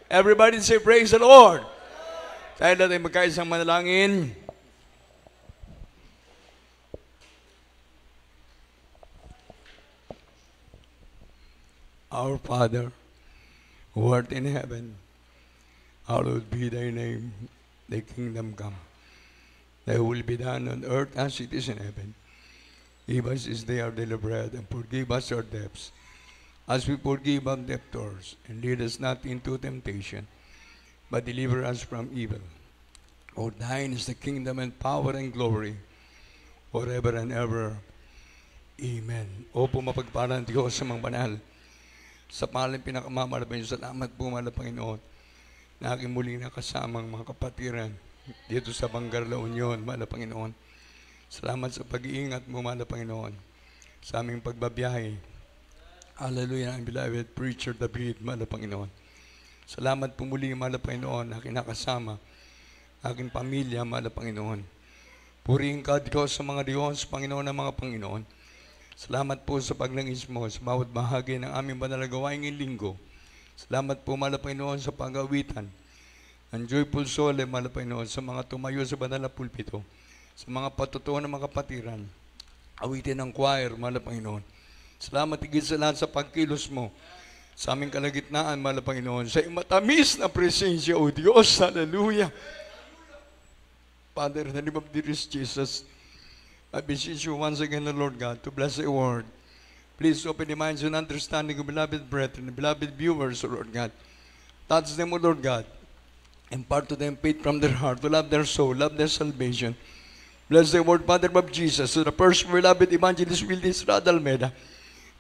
Everybody say, praise the Lord. Tayo natin magkaisang manalangin. Our Father, who art in heaven, hallowed be thy name. Thy kingdom come. Thy will be done on earth as it is in heaven. Give us this day our daily bread, and forgive us our debts, as we forgive our debtors. And lead us not into temptation, but deliver us from evil. For thine is the kingdom and power and glory, forever and ever. Amen. Opo, mapagpalang Diyos sa mga banal. Sa pangalan pinakamamalaban, salamat po, mahal na Panginoon, na aking muling nakasamang mga kapatiran dito sa Bangar, La Union, mahal na Panginoon. Salamat sa pag-iingat mo, mahal na Panginoon, sa aming pagbabiyahe. Hallelujah, ang beloved preacher David, mahal na Panginoon. Salamat po muli, mahal na Panginoon, na aking nakasama, aking pamilya, mahal na Panginoon. Purihin ka, Diyos, sa mga Diyos, Panginoon ng mga Panginoon. Salamat po sa paglangis mo sa bawat bahagi ng aming banal na gawaing linggo. Salamat po, mahal na Panginoon, sa pag-awitan ang Joyful Sole, mahal na Panginoon, sa mga tumayo sa banal na pulpito, sa mga patutuan ng mga kapatiran, awitin ng choir, mahal na Panginoon. Salamat higit sa lahat sa pagkilos mo sa aming kalagitnaan, mahal na Panginoon, sa matamis na presensya, O Diyos. Hallelujah. Father, in the name of dearest Jesus, I beseech you once again, the Lord God, to bless the word. Please open the minds and understanding of beloved brethren, beloved viewers, O Lord God. Touch them, O Lord God. Impart to them faith from their heart, to love their soul, love their salvation. Bless the word, Father of Jesus, to the first beloved evangelist, Willis Radalmeda.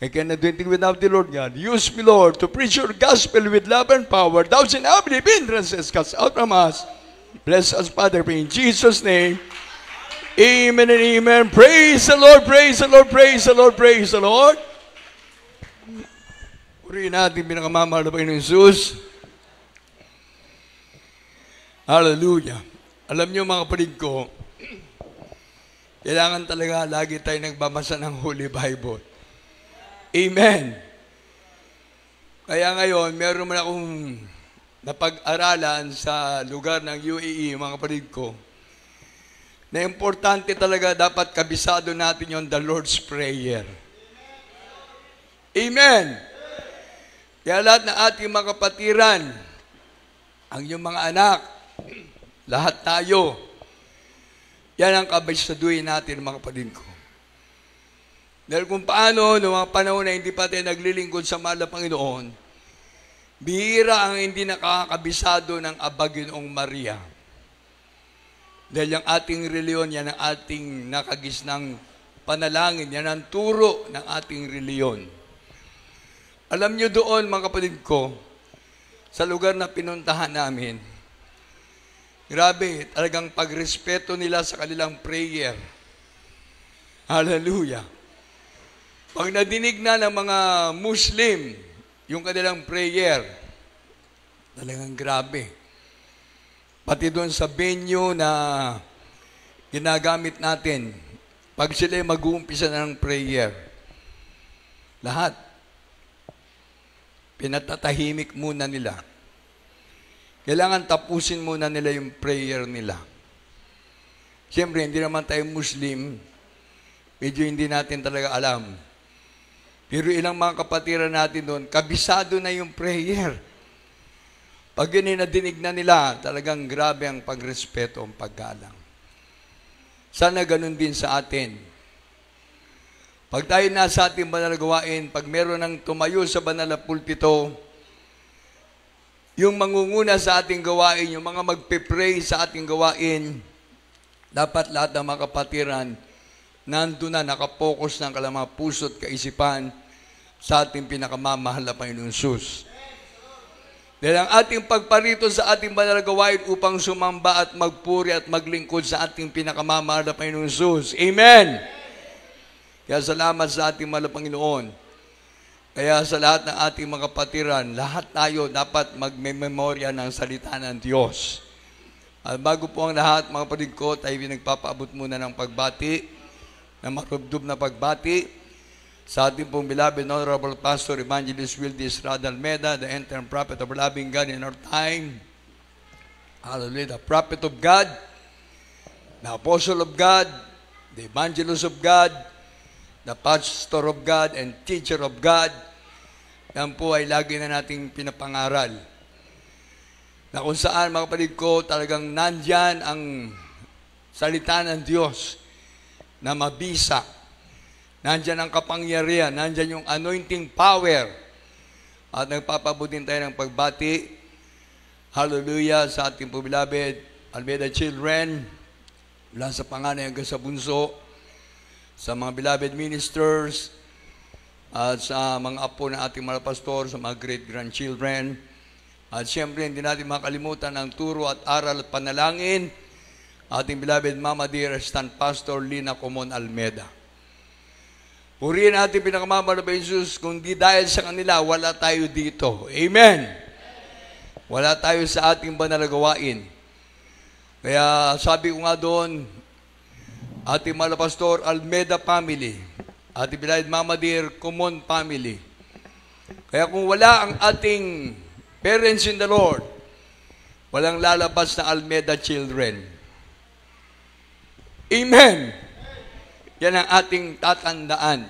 I cannot do anything without the Lord God. Use me, Lord, to preach your gospel with love and power. Thou shalt have the hindrances cast out from us. Bless us, Father, in Jesus' name. Amen and amen. Praise the Lord, praise the Lord, praise the Lord, praise the Lord. Purihin natin pinakamamahal na Panginoon Jesus. Hallelujah. Alam niyo mga kapatid ko, kailangan talaga lagi tayo nagbabasa ng Holy Bible. Amen. Kaya ngayon, meron man akong napag-aralan sa lugar ng UAE, mga kapatid ko, na importante talaga dapat kabisado natin yung the Lord's Prayer. Amen. Kaya lahat ng ating mga kapatiran, ang iyong mga anak, lahat tayo, yan ang kabisaduhin natin, mga kapatid ko. Dahil kung paano, noong mga panahon na hindi pa tayo naglilingkod sa mahal na Panginoon, bihira ang hindi nakakabisado ng Abaginoong Maria. Dahil ang ating reliyon, yan ang ating nakagisnang panalangin, yan ang turo ng ating reliyon. Alam nyo doon, mga kapatid ko, sa lugar na pinuntahan namin, grabe, talagang pagrespeto nila sa kanilang prayer. Hallelujah. Pag nadinig na ng mga Muslim, yung kanilang prayer, talagang grabe. Pati doon sa venue na ginagamit natin, pag sila mag-uumpisa ng prayer, lahat, pinatatahimik muna nila. Kailangan tapusin muna nila yung prayer nila. Siyempre, hindi naman tayo Muslim, medyo hindi natin talaga alam. Pero ilang mga kapatiran natin doon, kabisado na yung prayer. Pag yun ay nadinig na nila, talagang grabe ang pagrespeto, ang paggalang. Sana ganun din sa atin. Pag tayo nasa ating banal na gawain, pag meron ng tumayo sa banal na pulpito, yung mangunguna sa ating gawain, yung mga magpe-pray sa ating gawain, dapat lahat ng mga kapatiran, nandun na, nakapokus ng kalamang puso at kaisipan sa ating pinakamamahal na Panginoon Jesus. Dahil ang ating pagparito sa ating banal na gawain upang sumamba at magpuri at maglingkod sa ating pinakamamahal na Panginoon Jesus. Amen! Kaya salamat sa ating mahal na Panginoon. Kaya sa lahat ng ating mga kapatiran, lahat tayo dapat magmemorya ng salita ng Diyos. At bago po ang lahat, mga kapatid ko, tayo nagpapaabot muna ng pagbati, ng marubdob na pagbati, sa ating pong beloved Honorable Pastor Evangelist Wildy Estrada Almeda, the interim prophet of loving God in our time. Hallelujah. The prophet of God, the apostle of God, the evangelist of God, the pastor of God, and teacher of God. Yan po ay lagi na nating pinapangaral. Na kung saan, mga kapatid ko, talagang nandyan ang salita ng Diyos na mabisa. Nandyan ang kapangyarihan, nandyan yung anointing power. At nagpapabutin tayo ng pagbati. Hallelujah sa ating po beloved Almeda children, mula sa panganay hanggang sa bunso, sa mga beloved ministers, at sa mga apo ng ating mga pastor, sa mga great-grandchildren. At siyempre, hindi natin makalimutan ang turo at aral at panalangin, ating beloved Mama Dear Assistant Pastor Lina Comon Almeda. Purihin natin pinakamamahal na Jesus, kung di dahil sa kanila, wala tayo dito. Amen! Wala tayo sa ating banal na gawain. Kaya sabi ko nga doon, ating mga pastor Almeda family, ating beloved Mama Dear Comon family. Kaya kung wala ang ating parents in the Lord, walang lalabas na Almeda children. Amen! Yan ang ating tatandaan.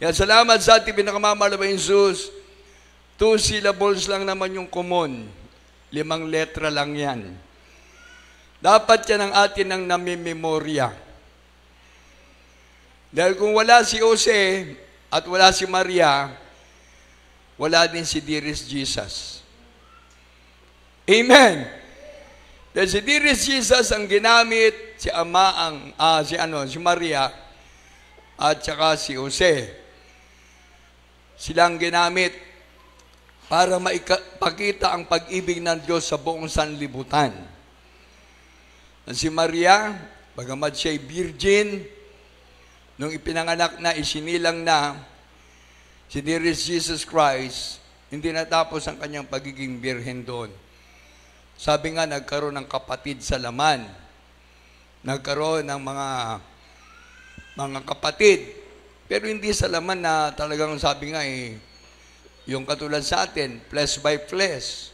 Yan, salamat sa ating pinakamamahal na Jesus. 2 syllables lang naman yung common. 5 letra lang yan. Dapat yan ang atin ang namimemorya. Dahil kung wala si Jose at wala si Maria, wala din si Dearest Jesus. Amen! Dahil si Dearest Jesus ang ginamit, si si Maria, at saka si Jose. Silang ginamit para maipakita ang pag-ibig ng Diyos sa buong sanlibutan. Si Maria, bagamat siya'y virgin, nung ipinanganak na, isinilang na, si Dearest Jesus Christ, hindi natapos ang kanyang pagiging birhen doon. Sabi nga, nagkaroon ng kapatid sa laman. Nagkaroon ng mga kapatid. Pero hindi sa laman na talagang sabi nga yung katulad sa atin, flesh by flesh,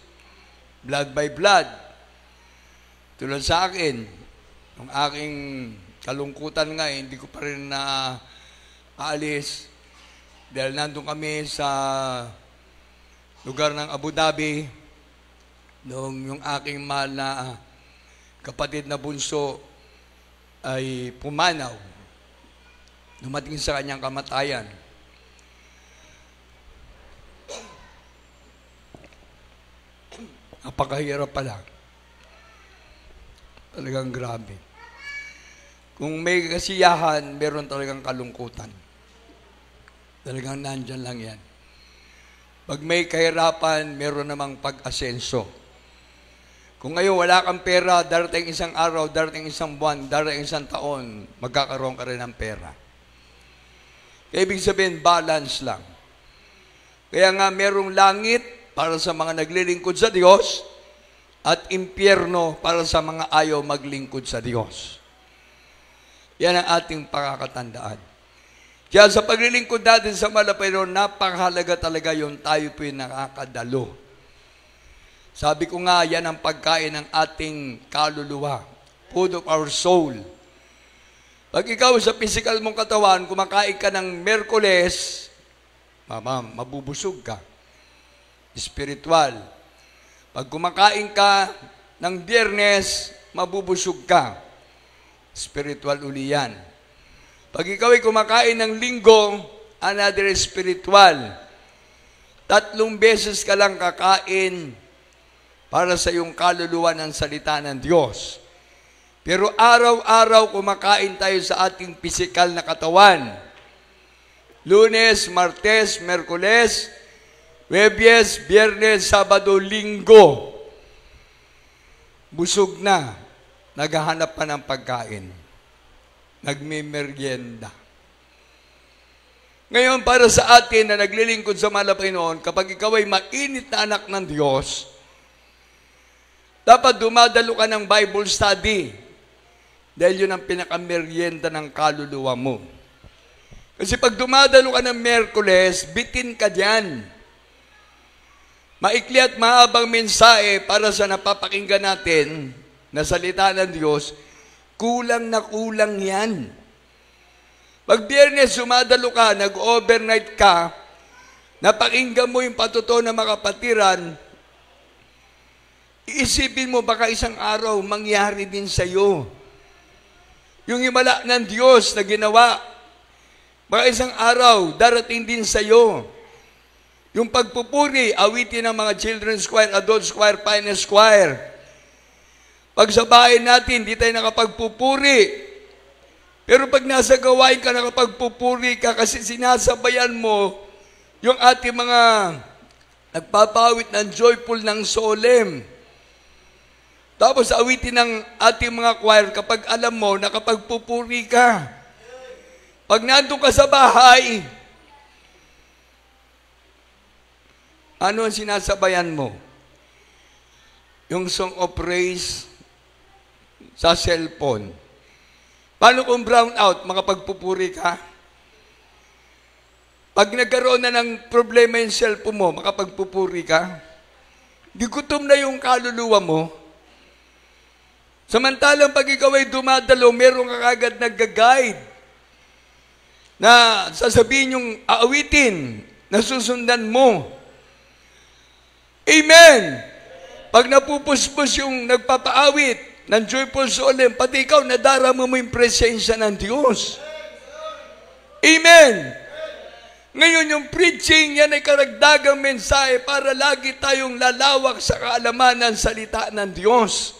blood by blood. Tulad sa akin, yung aking kalungkutan nga, hindi ko pa rin na aalis. Dahil nandun kami sa lugar ng Abu Dhabi, noong yung aking mahal na kapatid na bunso ay pumanaw, dumating sa kanyang kamatayan. Napakahirap pala. Talagang grabe. Kung may kasiyahan, meron talagang kalungkutan. Talagang nandyan lang yan. Pag may kahirapan, meron namang pag-asenso. Kung ngayon wala kang pera, darating isang araw, darating isang buwan, darating isang taon, magkakaroon ka rin ng pera. Kaya ibig sabihin, balance lang. Kaya nga merong langit para sa mga naglilingkod sa Diyos at impyerno para sa mga ayaw maglingkod sa Diyos. Yan ang ating pakakatandaan. Kaya sa paglilingkod natin sa Malapayron, napakahalaga talaga yung tayo po yung nakakadalo. Sabi ko nga, yan ang pagkain ng ating kaluluwa. Food of our soul. Pag ikaw sa physical mong katawan, kumakain ka ng Merkules, mabubusog ka. Spiritual. Pag kumakain ka ng Biyernes, mabubusog ka. Spiritual uli yan. Pag ikaw ay kumakain ng Linggo, another spiritual. 3 beses ka lang kakain para sa iyong kaluluwa ng salita ng Diyos. Pero araw-araw kumakain tayo sa ating pisikal na katawan. Lunes, Martes, Merkules, Huwebes, Biyernes, Sabado, Linggo. Busog na. Naghahanap pa ng pagkain. Nagmemeryenda. Ngayon, para sa atin na naglilingkod sa Malapayron, kapag ikaw ay mainit na anak ng Diyos, dapat dumadalo ka ng Bible study. Dahil yun ang pinakameryenda ng kaluluwa mo. Kasi pag dumadalo ka ng Miyerkules, bitin ka dyan. Maikli at mahabang mensahe para sa napapakinggan natin na salita ng Diyos, kulang na kulang yan. Pag Biyernes sumadalo ka, nag-overnight ka, napakinggan mo yung patuto na makapatiran, iisipin mo baka isang araw mangyari din sa iyo. Yung himala ng Diyos na ginawa, baka isang araw darating din sa iyo. Yung pagpupuri, awitin ng mga children's choir, adults choir, finest choir. Pag sa bahay natin, di tayo nakapagpupuri. Pero pag nasa gawain ka, nakapagpupuri ka kasi sinasabayan mo yung ating mga nagpapawit ng joyful ng solemn. Tapos awitin ng ating mga choir kapag alam mo, nakapagpupuri ka. Pag nandun ka sa bahay, ano ang sinasabayan mo? Yung song of praise sa cellphone. Paano kung brown out, makapagpupuri ka? Pag nagkaroon na ng problema yung cellphone mo, makapagpupuri ka? Di gutom na yung kaluluwa mo. Samantalang pag ikaw ay dumadalo, meron ka agad nag-guide na sasabihin yung aawitin na susundan mo. Amen! Pag napupuspos yung nagpapaawit ng joyful solemn, pati ikaw nadarama mo yung presensya ng Diyos. Amen! Ngayon yung preaching, yan ay karagdagang mensahe para lagi tayong lalawak sa kaalaman ng salita ng Diyos.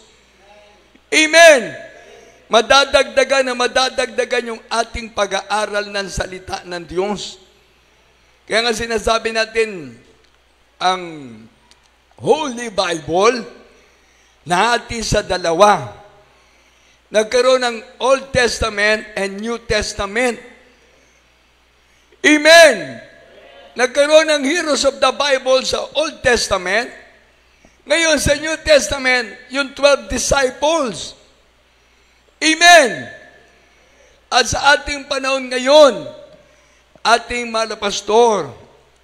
Amen! Madadagdagan yung ating pag-aaral ng salita ng Diyos. Kaya nga sinasabi natin, ang Holy Bible, nahati sa dalawa. Nagkaroon ng Old Testament and New Testament. Amen! Nagkaroon ng heroes of the Bible sa Old Testament. Ngayon sa New Testament, yung 12 disciples. Amen! At sa ating panahon ngayon, ating malapastor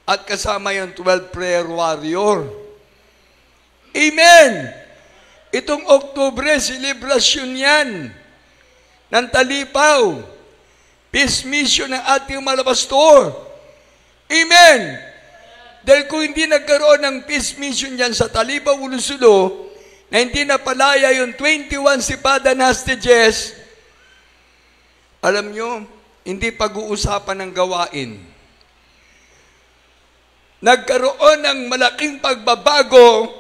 at kasama yung 12 prayer warrior. Amen! Itong Oktubre, celebration yan ng Talipaw. Peace mission ng ating malapastor. Amen! Dahil kung hindi nagkaroon ng peace mission yan sa Talipaw, Ulusulo, na hindi napalaya yung 21 sipada na hostages, alam nyo, hindi pag-uusapan ng gawain. Nagkaroon ng malaking pagbabago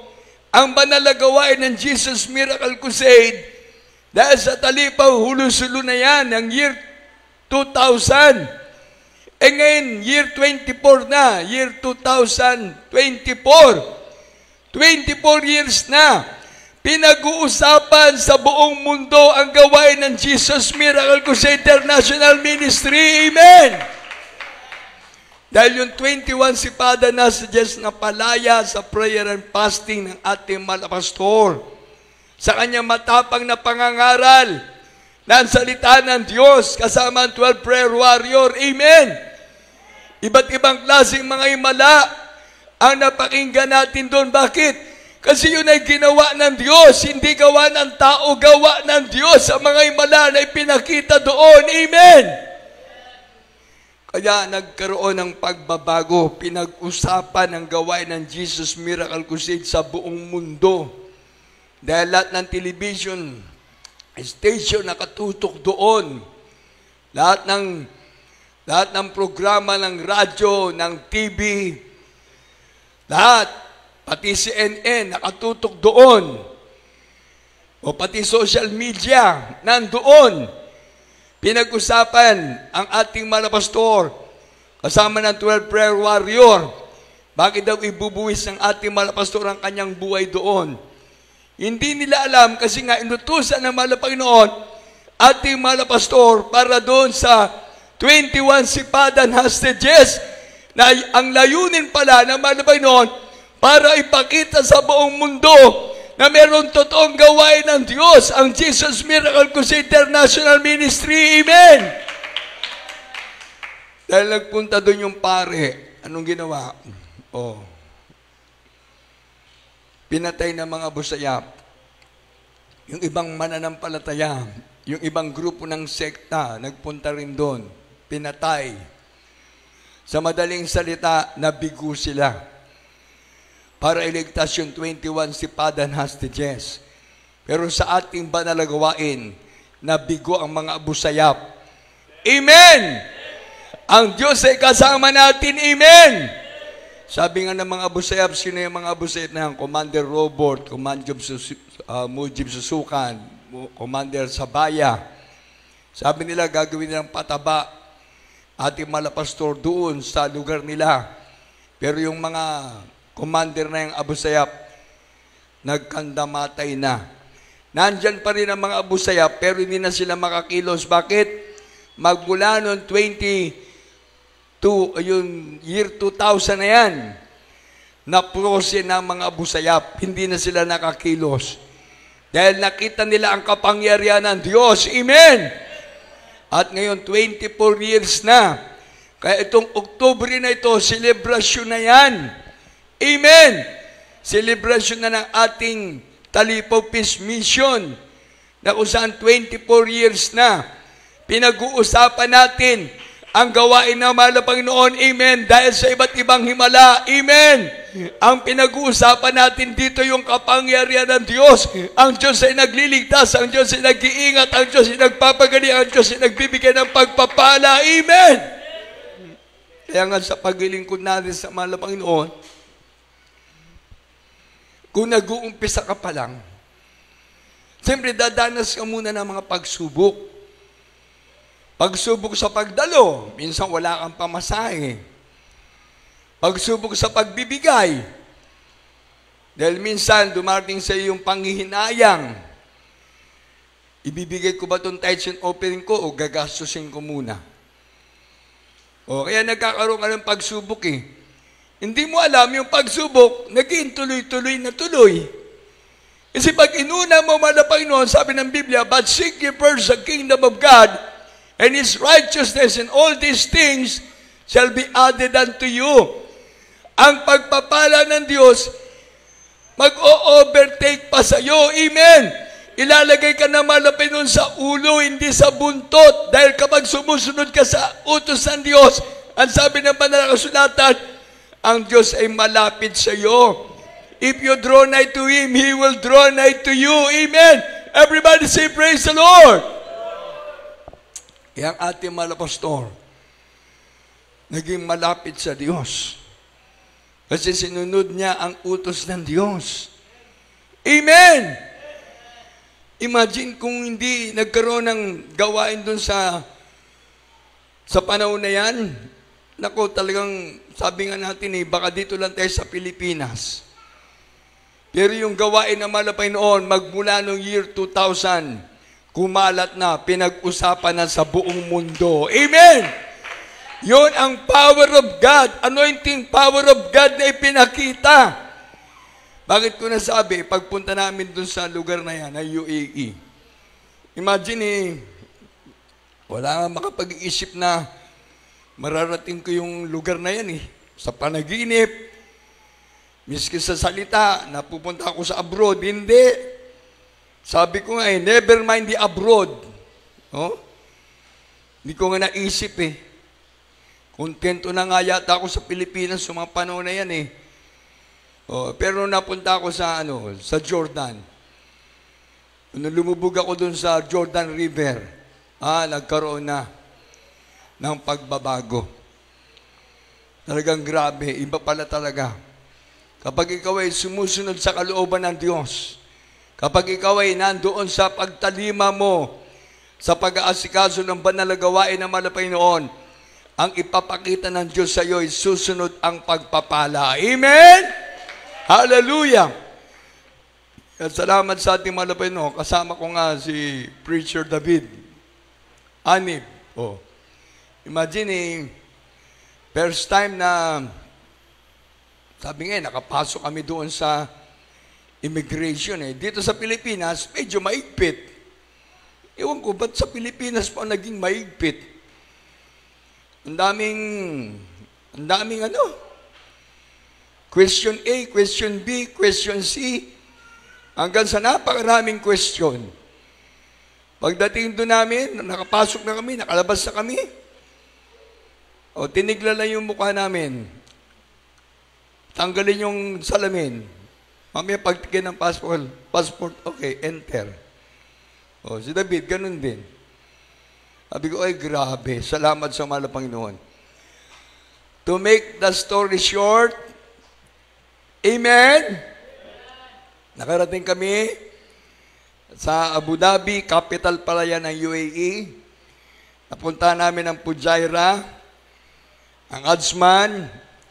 ang banal na gawain ng Jesus Miracle Crusade dahil sa Talipaw, Hulusulo na yan, ang year 2000. E ngayon, year 24 na, year 2024. 24 years na. Pinag-uusapan sa buong mundo ang gawain ng Jesus Miracle Crusade International Ministry. Amen! Dahil yung 21 sipada na suggest na palaya sa prayer and fasting ng ating malapastor. Sa kanyang matapang na pangangaral na ang salita ng Diyos kasama ang 12 prayer warrior. Amen! Iba't ibang klaseng mga himala ang napakinggan natin doon. Bakit? Kasi yun ay ginawa ng Diyos, hindi gawa ng tao, gawa ng Diyos ang mga himala na ipinakita doon. Amen! Kaya nagkaroon ng pagbabago, pinag-usapan ang gawain ng Jesus Miracle Crusade sa buong mundo. Dahil lahat ng television station nakatutok doon. Lahat ng programa ng radyo, ng TV, lahat, pati CNN nakatutok doon. O pati social media, nandoon. Pinag-usapan ang ating malapastor kasama ng 12 prayer warrior. Bakit daw ibubuwis ng ating malapastor ang kanyang buhay doon? Hindi nila alam kasi nga inutusan ng Panginoon ating malapastor para doon sa 21 sipadan hostages na ang layunin pala ng Panginoon para ipakita sa buong mundo na meron totoong gawain ng Diyos, ang Jesus Miracle Crusade International Ministry. Amen! Dahil nagpunta doon yung pare, anong ginawa? Oh, pinatay ng mga busayap. Yung ibang mananampalataya, yung ibang grupo ng sekta, nagpunta rin doon, pinatay. Sa madaling salita, nabigo sila. Para iligtas yung 21 sipada and hostages. Pero sa ating banal na gawain, nabigo ang mga busayap. Amen! Ang Diyos ay kasama natin. Amen! Sabi nga ng mga busayap, sino yung mga busayap na yan? Commander Robert, Mujib Susukan, Commander Sabaya. Sabi nila, gagawin nilang pataba ating malapastor doon sa lugar nila. Pero yung mga commander na yung Abu Sayyaf, nagkandamatay na. Nandyan pa rin ang mga Abu Sayyaf, pero hindi na sila makakilos. Bakit? Magmula noong yung year 2000 na yan, naprose ng mga Abu Sayyaf, hindi na sila nakakilos. Dahil nakita nila ang kapangyarihan ng Diyos. Amen! At ngayon, 24 years na. Kaya itong Oktubre na ito, celebration na yan. Amen! Celebration na ng ating Talipaw Peace Mission na kung saan 24 years na pinag-uusapan natin ang gawain ng mahal na Panginoon. Amen. Dahil sa iba't ibang himala. Amen. Ang pinag-uusapan natin dito yung kapangyarihan ng Diyos. Ang Diyos ay nagliligtas. Ang Diyos ay nag-iingat. Ang Diyos ay nagpapagaling. Ang Diyos ay nagbibigay ng pagpapala. Amen. Kaya nga sa paglilingkod natin sa mahal na Panginoon, kung nag-uumpisa ka pa lang, siyempre dadanas ka muna ng mga pagsubok. Pagsubok sa pagdalo, minsan wala kang pamasahe. Pagsubok sa pagbibigay, dahil minsan dumarating sa iyo yung panghihinayang. Ibibigay ko ba itong tithes and offering ko o gagastusin ko muna? O kaya nagkakaroon ka ng pagsubok eh. Hindi mo alam yung pagsubok, naging tuloy-tuloy na tuloy. Kasi pag inuna mo man na Panginoon, sabi ng Biblia, but seek ye first the kingdom of God, and His righteousness, and all these things shall be added unto you. Ang pagpapala ng Diyos, mag-o-overtake pa sa iyo. Amen! Ilalagay ka na malapit nun sa ulo, hindi sa buntot. Dahil kapag sumusunod ka sa utos ng Diyos, ang sabi ng banal na kasulatan, ang Diyos ay malapit sa iyo. If you draw nigh to Him, He will draw nigh to you. Amen! Everybody say, praise the Lord! Yang ating malapastor, naging malapit sa Diyos. Kasi sinunod niya ang utos ng Diyos. Amen! Imagine kung hindi nagkaroon ng gawain dun sa panahon na yan. Naku, talagang sabi nga natin baka dito lang tayo sa Pilipinas. Pero yung gawain ng malapay noon, magmula noong year 2000, kumalat na, pinag-usapan na sa buong mundo. Amen! Yun ang power of God, anointing power of God na ipinakita. Bakit ko nasabi? Pagpunta namin dun sa lugar na yan, na UAE. Imagine wala nga makapag-iisip na mararating ko yung lugar na yan Sa panaginip, miski sa salita, napupunta ako sa abroad, hindi. Sabi ko nga never mind the abroad. Oh? Hindi ko nga naisip Kontento na nga yata ako sa Pilipinas sa mga panahon na yan Oh, pero napunta ako sa Jordan. Nung lumubog ako dun sa Jordan River, nagkaroon na ng pagbabago. Talagang grabe, iba pala talaga. Kapag ikaw ay sumusunod sa kalooban ng Diyos, kapag ikaw ay nandoon sa pagtalima mo, sa pag-aasikaso ng banal na gawain ng malapay noon, ang ipapakita ng Diyos sa iyo ay susunod ang pagpapala. Amen? Hallelujah! At salamat sa ating malapay noon. Kasama ko nga si Preacher David. Anib. Oh. Imagine first time na, sabi nga nakapasok kami doon sa immigration Dito sa Pilipinas, medyo maigpit. Ewan ko, ba't sa Pilipinas pa naging maigpit? Ang daming ano? Question A, question B, question C, hanggang sa napakaraming question. Pagdating doon namin, nakapasok na kami, nakalabas na kami. O, tinigla lang yung mukha namin. Tanggalin yung salamin. Mamaya pagtigyan ng passport, okay, enter. O, si David, ganun din. Sabi ko, ay grabe, salamat sa mahal na Panginoon. To make the story short, amen? Nakarating kami sa Abu Dhabi, capital pala yan ng UAE. Napunta namin ang Fujairah, ang Ajman,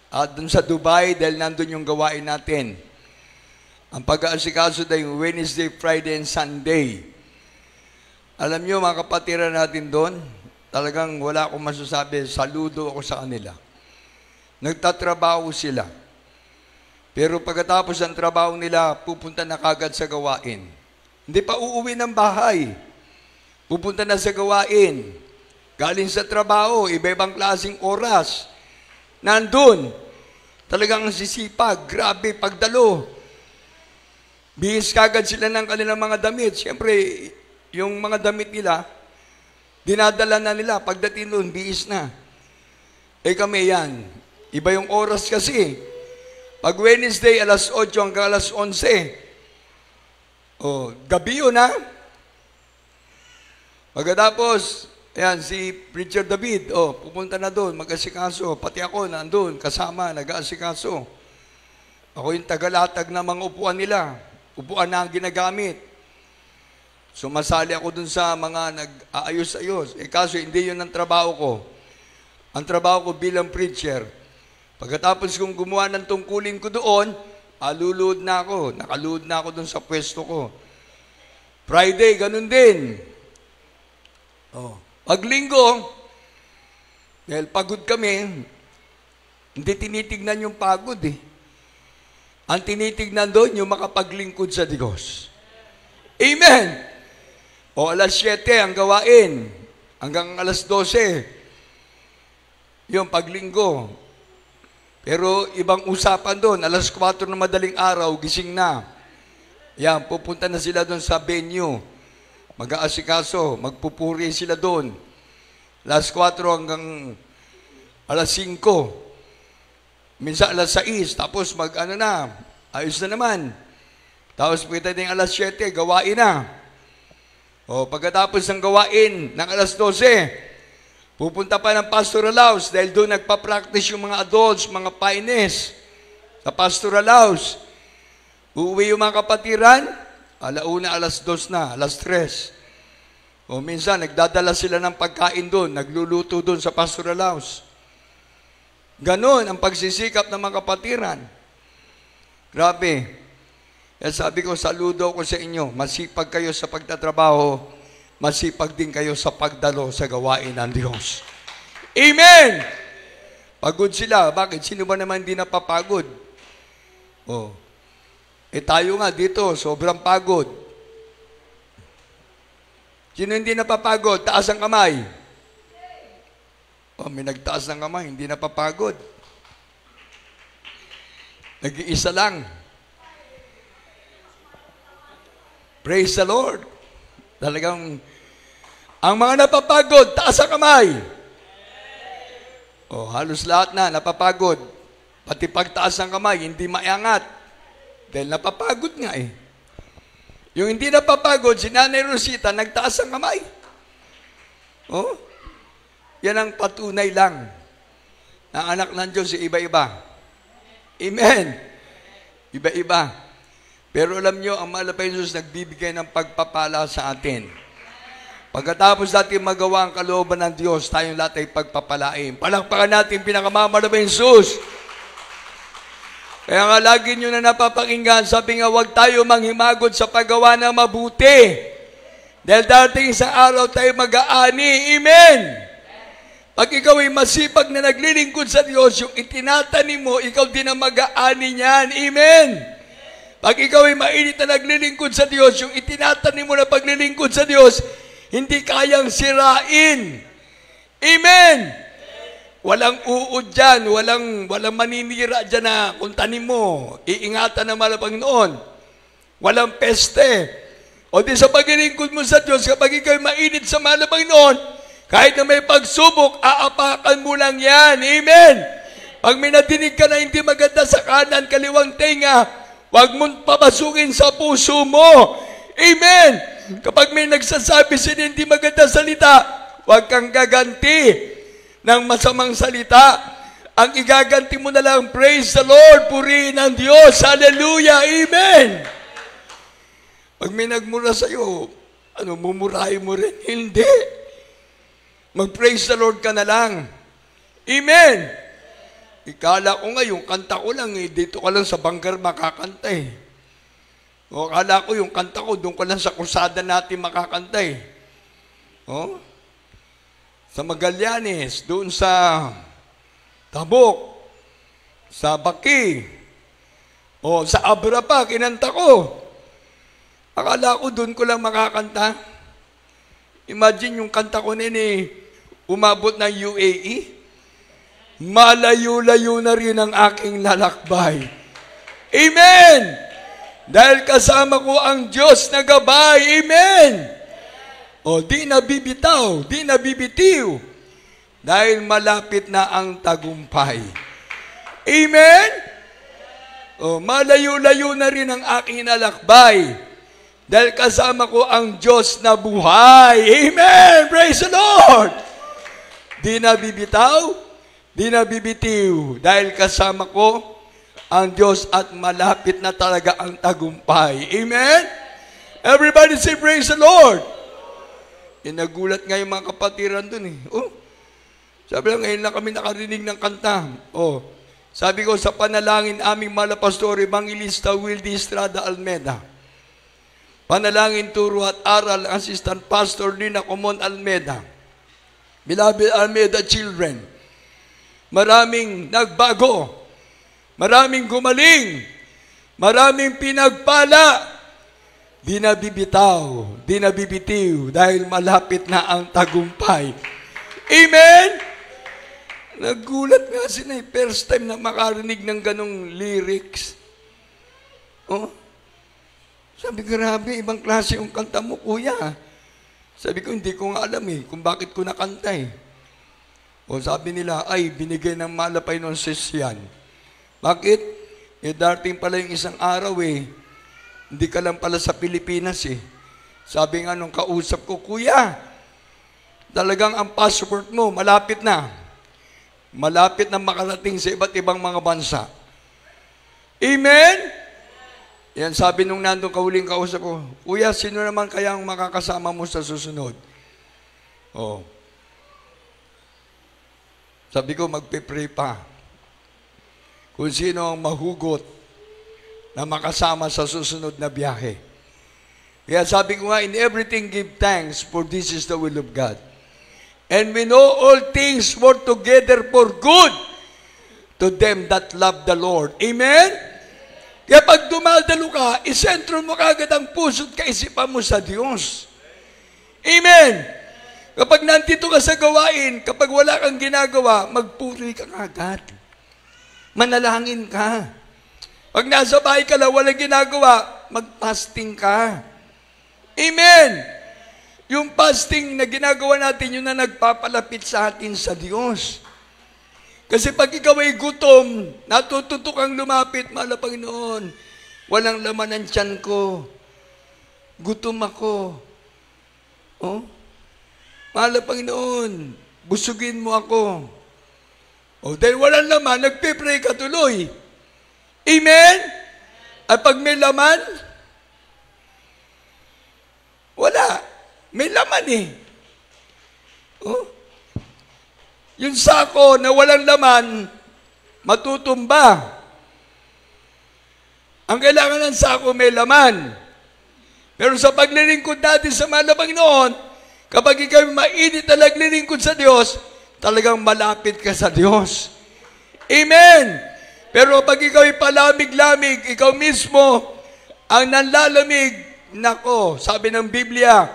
at dun sa Dubai dahil nandun yung gawain natin. Ang pag-aasikaso dahil Wednesday, Friday, and Sunday. Alam nyo, mga kapatiran natin doon, talagang wala akong masasabi, saludo ako sa kanila. Nagtatrabaho sila. Pero pagkatapos ng trabaho nila, pupunta na kagad sa gawain. Hindi pa uuwi ng bahay. Pupunta na sa gawain. Galing sa trabaho, iba-ibang klaseng oras. Nandun. Talagang sisipag, grabe, pagdalo. Bihis kagad sila ng kanilang mga damit. Siyempre, yung mga damit nila, dinadala na nila. Pagdating doon, bihis na. Eh kami yan. Iba yung oras kasi. Pag Wednesday, alas 8 hanggang alas 11. Gabi yun ha. Pagkatapos, ayan, si Preacher David, pupunta na doon, mag-asikaso. Pati ako, nandun, kasama, nag-asikaso. Ako yung tagalatag ng mga upuan nila. Upuan na ang ginagamit. Sumasali ako dun sa mga nag-aayos-ayos. Kaso hindi yun ang trabaho ko. Ang trabaho ko bilang preacher. Pagkatapos kong gumawa ng tungkulin ko doon, luluod na ako. Nakaluod na ako dun sa pwesto ko. Friday, ganun din. Pag linggo, dahil pagod kami, hindi tinitignan yung pagod eh. Ang tinitignan doon, yung makapaglingkod sa Diyos. Amen! Alas 7 ang gawain, hanggang alas 12, yung paglinggo. Pero ibang usapan doon, alas 4 na madaling araw, gising na. Yan, pupunta na sila doon sa venue. Mag-aasikaso, magpupuri sila doon. Alas 4 hanggang alas 5. Minsan alas 6, tapos ayos na naman. Tapos pagkita alas 7, gawain na. Pagkatapos ng gawain ng alas 12, pupunta pa ng pastoral house dahil doon nagpa-practice yung mga adults, mga pioneers sa pastoral house. Uuwi yung mga kapatiran, alauna, alas 2 na, alas 3. Minsan, nagdadala sila ng pagkain doon, nagluluto doon sa pastoral house. Ganon ang pagsisikap ng mga kapatiran. Grabe. Kaya sabi ko, saludo ko sa inyo. Masipag kayo sa pagtatrabaho, masipag din kayo sa pagdalo sa gawain ng Diyos. Amen! Pagod sila. Bakit? Sino ba naman hindi napapagod? Tayo nga dito, sobrang pagod. Sino hindi napapagod? Taas ang kamay. May nagtaas ng kamay, hindi napapagod. Nag-iisa lang. Praise the Lord. Talagang, ang mga napapagod, taas ang kamay. Halos lahat na napapagod. Pati pagtaas ng kamay, hindi maiangat. Dahil napapagod nga eh. Yung hindi napapagod, si Nanay Rosita, nagtaas ang kamay. Yan ang patunay lang ng anak ng Diyos, iba-iba. Amen. Iba-iba. Pero alam nyo, ang mahal na Jesus nagbibigay ng pagpapala sa atin. Pagkatapos natin magawa ang kalooban ng Diyos, tayong lahat ay pagpapalain. Palakpakan natin pinakamamahal na Jesus. Kaya nga lagi nyo na napapakinggan, sabi nga, huwag tayo manghimagod sa paggawa ng mabuti. Dahil darating isang araw tayo mag-aani. Amen! Pag ikaw ay masipag na naglilingkod sa Diyos, yung itinatanim mo, ikaw din ang mag-aani niyan. Amen! Pag ikaw ay mainit na naglilingkod sa Diyos, yung itinatanim mo na paglilingkod sa Diyos, hindi kayang sirain. Amen! Walang uod dyan, walang maninira dyan na kung tanim mo, iingatan ng mahal na Panginoon. Walang peste. O di sa paglilingkod mo sa Diyos, kapag ikaw'y mainit sa mahal na Panginoon, kahit na may pagsubok, aapakan mo lang yan. Amen! Pag may nadinig ka na hindi maganda sa kanan, kaliwang tenga, huwag mong papasukin sa puso mo. Amen! Kapag may nagsasabi sila hindi maganda salita, huwag kang gaganti ng masamang salita. Ang igaganti mo na lang, praise the Lord, purihin ang Diyos, hallelujah, amen. Pag may nagmura sa'yo, mumurahin mo rin? Hindi. Mag-praise the Lord ka na lang. Amen. Ikala ko nga, yung kanta ko lang, dito ka lang sa banggar makakanta eh. O akala ko yung kanta ko, doon ka lang sa kursada natin makakanta eh. O? Sa Magallanes, doon sa Tabuk, sa Baki, o sa Abra pa, kinanta ko. Akala ko doon ko lang makakanta. Imagine yung kanta ko nini, umabot ng UAE. Malayo-layo na rin ang aking lalakbay. Amen! Dahil kasama ko ang Diyos na gabay. Amen! O di nabibitaw, di nabibitiw. Dahil malapit na ang tagumpay. Amen? O malayo-layo na rin ang aking lalakbay. Dahil kasama ko ang Diyos na buhay. Amen! Praise the Lord! Di nabibitaw, di nabibitiw. Dahil kasama ko ang Diyos at malapit na talaga ang tagumpay. Amen? Everybody say praise the Lord! Nagulat nga yung mga kapatiran dun eh. Oh, sabi lang, ngayon lang kami nakarinig ng kanta. Oh, sabi ko, sa panalangin aming malapastor, Evangelista Wildy Estrada Almeda. Panalangin, turo at aral, Assistant Pastor Nina Comon Almeda. Beloved Almeda children, maraming nagbago, maraming gumaling, maraming pinagpala, di nabibitaw, di nabibitiw, dahil malapit na ang tagumpay. Amen? Nagulat nga sila, first time na makarinig ng ganong lyrics. Oh, sabi, grabe, ibang klase yung kanta mo, kuya. Sabi ko, hindi ko nga alam kung bakit ko nakanta O sabi nila, ay, binigay ng malapay ng sesyan. Bakit? Darating pala yung isang araw hindi ka lang pala sa Pilipinas Sabi nga nung kausap ko, kuya, talagang ang passport mo, malapit na. Malapit na makarating sa iba't ibang mga bansa. Amen? Yan, sabi nung nandun kahuling kausap ko, kuya, sino naman kaya ang makakasama mo sa susunod? Oh. Sabi ko, magpe-pray pa. Kung sino ang mahugot na makasama sa susunod na biyahe. Kaya sabi ko nga, in everything give thanks, for this is the will of God. And we know all things work together for good to them that love the Lord. Amen? Kaya pag dumadalo ka, isentro mo kagad ang puso't kaisipan mo sa Diyos. Amen? Kapag nandito ka sa gawain, kapag wala kang ginagawa, magpuri ka kagad. Manalangin ka. Pag nasa bahay ka lang, walang ginagawa, mag-fasting ka. Amen! Yung fasting na ginagawa natin, yun na nagpapalapit sa atin sa Diyos. Kasi pag ikaw ay gutom, natututo kang lumapit, mahal na Panginoon, walang laman ang tiyan ko. Gutom ako. Oh? Mahal na Panginoon, busugin mo ako. O dahil walang laman, nagpipray ka tuloy. Amen? At pag may laman, wala. May laman Oh? Yung sako na walang laman, matutumba. Ang kailangan ng sako may laman. Pero sa paglilingkod natin sa mahal na Panginoon, kapag ikaw mainit na naglilingkod sa Diyos, talagang malapit ka sa Diyos. Amen! Pero pag ikaw ay palamig-lamig, ikaw mismo ang nanlalamig, nako, sabi ng Biblia,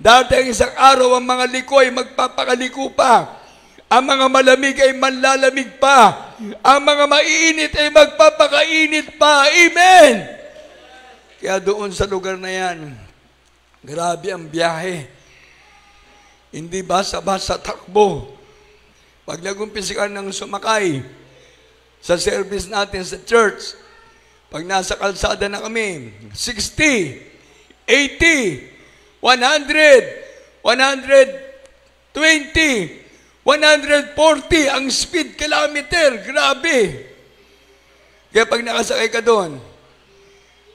darating isang araw ang mga likoy magpapakaliko pa. Ang mga malamig ay manlalamig pa. Ang mga maiinit ay magpapakainit pa. Amen! Kaya doon sa lugar na yan, grabe ang biyahe. Hindi basa-basa takbo. Pag nag-umpisa ka ng sumakay sa service natin sa church, pag nasa kalsada na kami, 60, 80, 100, 120, 140 ang speed kilometer. Grabe. Kaya pag nakasakay ka doon,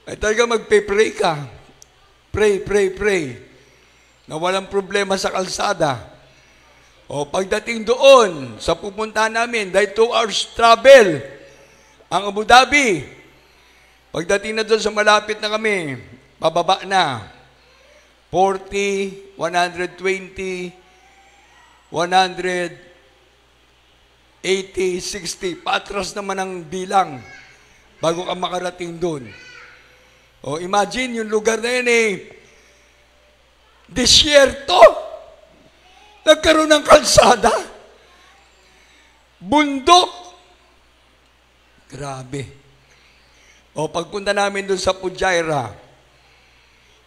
ay talaga magpe-pray ka. Pray, pray, pray. Na walang problema sa kalsada. O pagdating doon, sa pupuntahan namin, dahil 2 hours travel, ang Abu Dhabi, pagdating na doon sa malapit na kami, pababa na. 40, 120, 180, 60. Patras naman ang bilang bago ka makarating doon. O imagine, yung lugar na yun disyerto. Nagkaroon ng kalsada. Bundok. Grabe. O pagpunta namin doon sa Pujairah,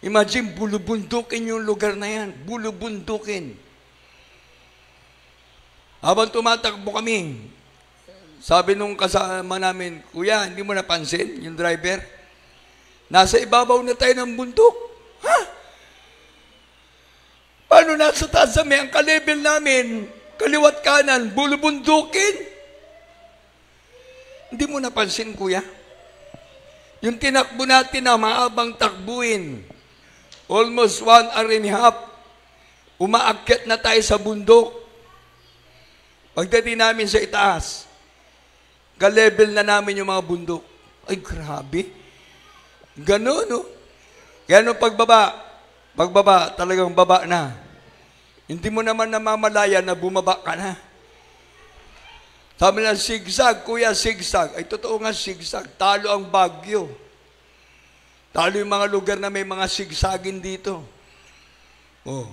imagine, bulubundukin yung lugar na yan. Bulubundukin. Habang tumatakbo kami, sabi nung kasama namin, Kuya, hindi mo napansin yung driver? Nasa ibabaw na tayo ng bundok. Ha? Paano nasa taas kami? Ang ka-level namin, kaliwat kanan, bulubundukin. Hindi mo napansin, Kuya? Yung tinakbo natin na mahabang takbuin, almost 1 hour and a half, umaakyat na tayo sa bundok. Pagdating namin sa itaas, ka-level na namin yung mga bundok. Ay, grabe. Ganun, no? Kaya nung pagbaba, talagang baba na. Hindi mo naman namamalaya na bumaba ka na. Sabi na, zigzag, Kuya, zigzag. Ay, totoo nga, zigzag. Talo ang Bagyo. Talo yung mga lugar na may mga zigzagin dito. Oh,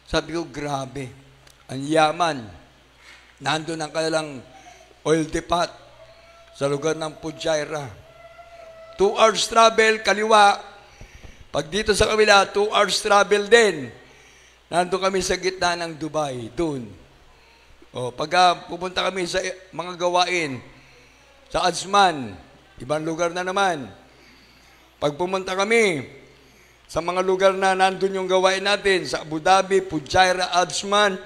sabi ko, grabe. Ang yaman. Nandun ang kanilang oil depot sa lugar ng Pujairah. 2 hours travel, kaliwa. Pag dito sa kabila, 2 hours travel din. Nandun kami sa gitna ng Dubai, doon. O, pag pupunta kami sa mga gawain, sa Ajman, ibang lugar na naman. Pag pumunta kami sa mga lugar na nandun yung gawain natin, sa Abu Dhabi, Pujairah, Ajman,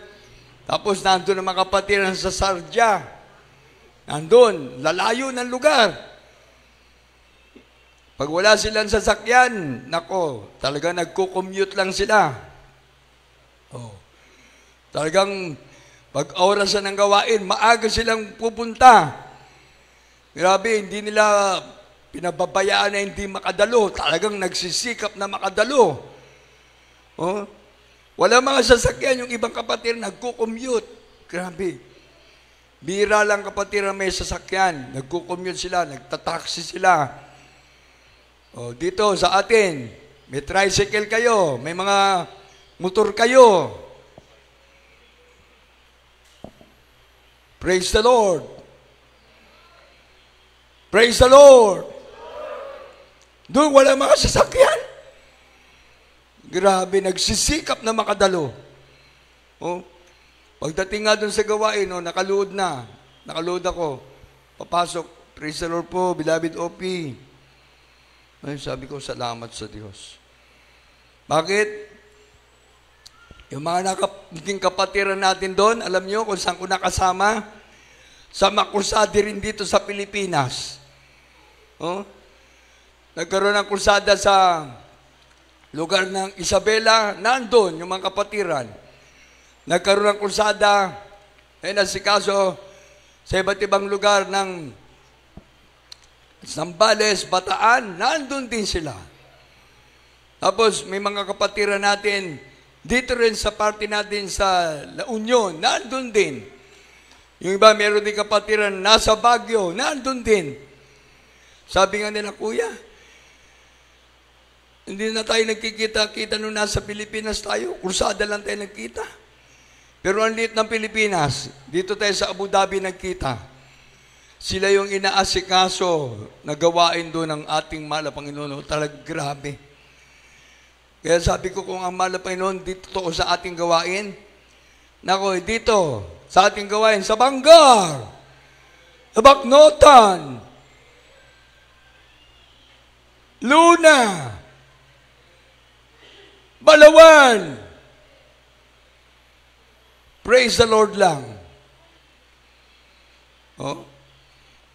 tapos nandun ang mga kapatiran sa Sharjah. Nandun, lalayo ng lugar. Pag wala silang sasakyan, nako, talaga nagko-commute lang sila. Oh. Talagang pag orasan ng gawain, maaga silang pupunta. Grabe, hindi nila pinababayaan na hindi makadalo. Talagang nagsisikap na makadalo. Oh. Wala mga sasakyan, yung ibang kapatid nagko-commute. Grabe. Bira lang kapatid na may sasakyan. Nagko-commute sila, nagtataksi sila. O, dito sa atin, may tricycle kayo, may mga motor kayo. Praise the Lord. Praise the Lord. Doon wala mga sasakyan. Grabe, nagsisikap na makadalo. Oh, pagdating nga doon sa gawain, nakaluod na. Nakaluod ako. Papasok. Praise the Lord po, beloved OP. Ay, sabi ko, salamat sa Diyos. Bakit? Yung mga naging kapatiran natin doon, alam nyo kung saan ko nakasama? Sa makrusada rin dito sa Pilipinas. Oh? Nagkaroon ng krusada sa lugar ng Isabela, nandun yung mga kapatiran. Nagkaroon ng krusada, nasikaso sa iba't ibang lugar ng Zambales, Bataan, nandun din sila. Tapos may mga kapatiran natin, dito rin sa party natin sa La Union, nandun din. Yung iba, meron din kapatiran nasa Baguio, nandun din. Sabi nga nila, Kuya, hindi na tayo nagkikita-kita nung nasa Pilipinas tayo. Kursada lang tayo nagkita. Pero ang liit ng Pilipinas, dito tayo sa Abu Dhabi nagkita. Sila yung inaasikaso na gawain doon ng ating mahal na Panginoon. Talagang grabe. Kaya sabi ko, kung ang mahal na Panginoon dito to sa ating gawain, nako, dito, sa ating gawain, sa Bangar, sa Baknotan, Luna, Balawan. Praise the Lord lang. Oh.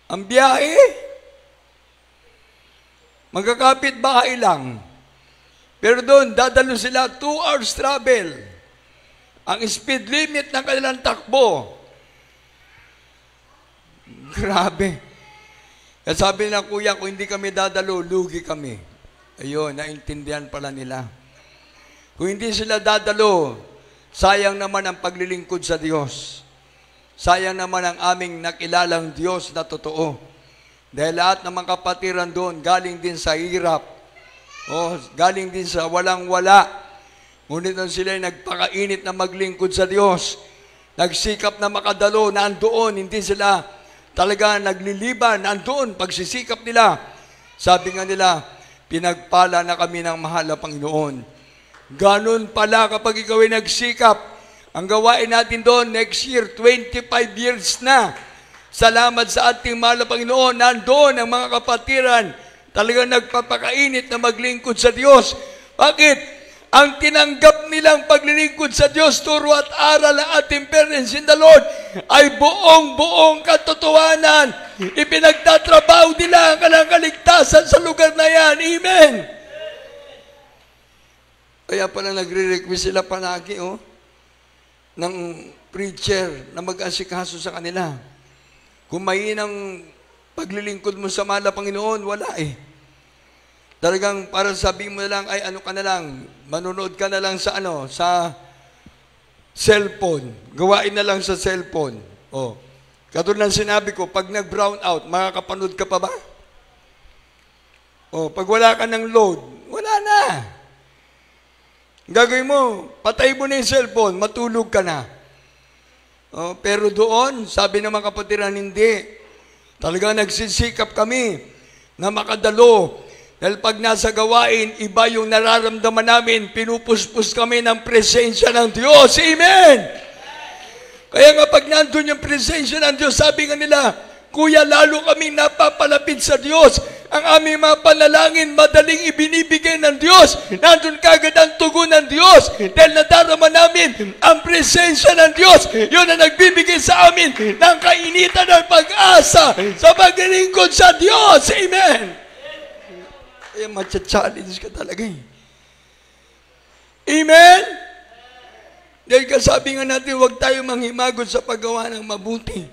Ang biyahe, magkakapit bahay lang. Pero doon, dadalo sila 2 hours travel. Ang speed limit ng kanilang takbo. Grabe. Kaya sabi nila, kuya, kung hindi kami dadalo, lugi kami. Ayun, naintindihan pala nila. Kung hindi sila dadalo, sayang naman ang paglilingkod sa Diyos. Sayang naman ang aming nakilalang Diyos na totoo. Dahil lahat ng mga kapatiran doon, galing din sa hirap. Galing din sa walang-wala. Ngunit nung sila nagpakainit na maglingkod sa Diyos, nagsikap na makadalo, nandoon, hindi sila talaga nagliliban, nandoon, pagsisikap nila. Sabi nga nila, pinagpala na kami ng mahal na Panginoon. Ganun pala kapag ikaw ay nagsikap. Ang gawain natin doon next year, 25 years na. Salamat sa ating mahal na Panginoon. Nandoon ang mga kapatiran talagang nagpapakainit na maglingkod sa Diyos. Bakit? Ang tinanggap nilang paglilingkod sa Diyos, turo at aral ng ating parents in the Lord ay buong-buong katotohanan. Ipinagtatrabaho nila ang kanilang kaligtasan sa lugar na yan. Amen! Kaya pala nagre-request sila palagi, ng preacher na mag-asikaso sa kanila. Kung mainang paglilingkod mo sa mahal na Panginoon, wala Talagang para sabihin mo na lang, ay ano ka na lang, manonood ka na lang sa sa cellphone. Gawain na lang sa cellphone. Katulad ng sinabi ko, pag nag-brown out, makakapanood ka pa ba? Pag wala ka ng load, wala na. Gagawin mo, patay mo na yung cellphone, matulog ka na. Pero doon, sabi ng mga kapatiran, hindi. Talagang nagsisikap kami na makadalo. Dahil pag nasa gawain, iba yung nararamdaman namin, pinupuspos kami ng presensya ng Diyos. Amen! Kaya nga pag nandun yung presensya ng Diyos, sabi nga nila, kuya, lalo kaming napapalapit sa Diyos. Ang aming mga panalangin, madaling ibinibigay ng Diyos. Nandun kagad ang tugon ng Diyos. Dahil nadarama namin ang presensya ng Diyos. Yun ang nagbibigay sa amin ng kainitan ng pag-asa sa paglilingkod sa Diyos. Amen! Kaya matcha-challenge ka talaga Amen? Dahil kasabi nga natin, huwag tayo manghimagot sa paggawa ng mabuti.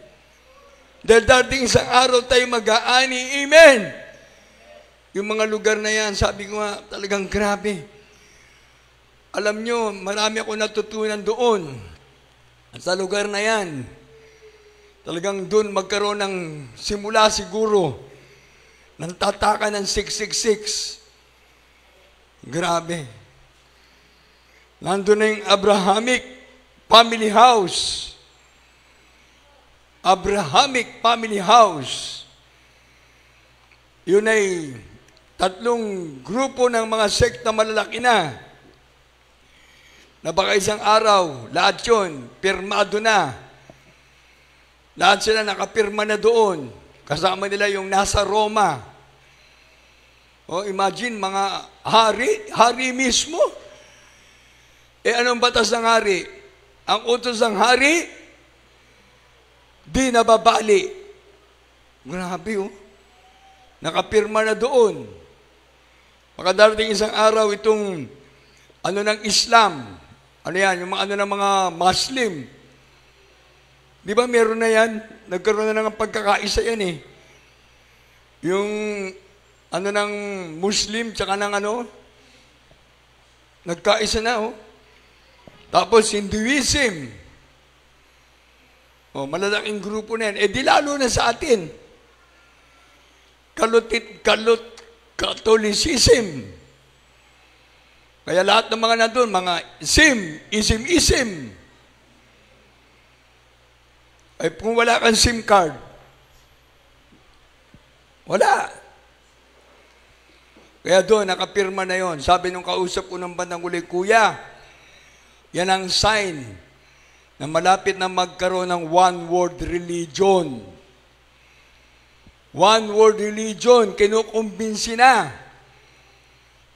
Dahil dating isang araw tayo mag-aani. Amen? Yung mga lugar na yan, sabi ko nga, talagang grabe. Alam nyo, marami ako natutunan doon. Sa lugar na yan, talagang doon magkaroon ng simula siguro ng tataka ng 666. Grabe. Nandun na yung Abrahamic Family House. Abrahamic Family House. Yun ay 3 grupo ng mga sekta malalaki na baka isang araw, lahat yun, pirmado na. Lahat sila nakapirma na doon. Kasama nila yung nasa Roma. Imagine, mga hari mismo. Anong batas ng hari? Ang utos ng hari, di nababali. Grabe, nakapirma na doon. Makadarating isang araw itong ng Islam. Yan, yung ng mga Muslim. Di ba meron na yan? Nagkaroon na ng pagkakaisa yan Yung ng Muslim tsaka ng nagkaisa na Tapos Hinduism. Malalaking grupo na yan. Di lalo na sa atin. Catholicism. Kaya lahat ng mga nandun, mga ism. Ay kung wala kang SIM card, wala. Kaya doon, nakapirma na yon. Sabi nung kausap ko ng bandang uli, Kuya, yan ang sign na malapit na magkaroon ng one-world religion. One-world religion, kinukumbinsi na.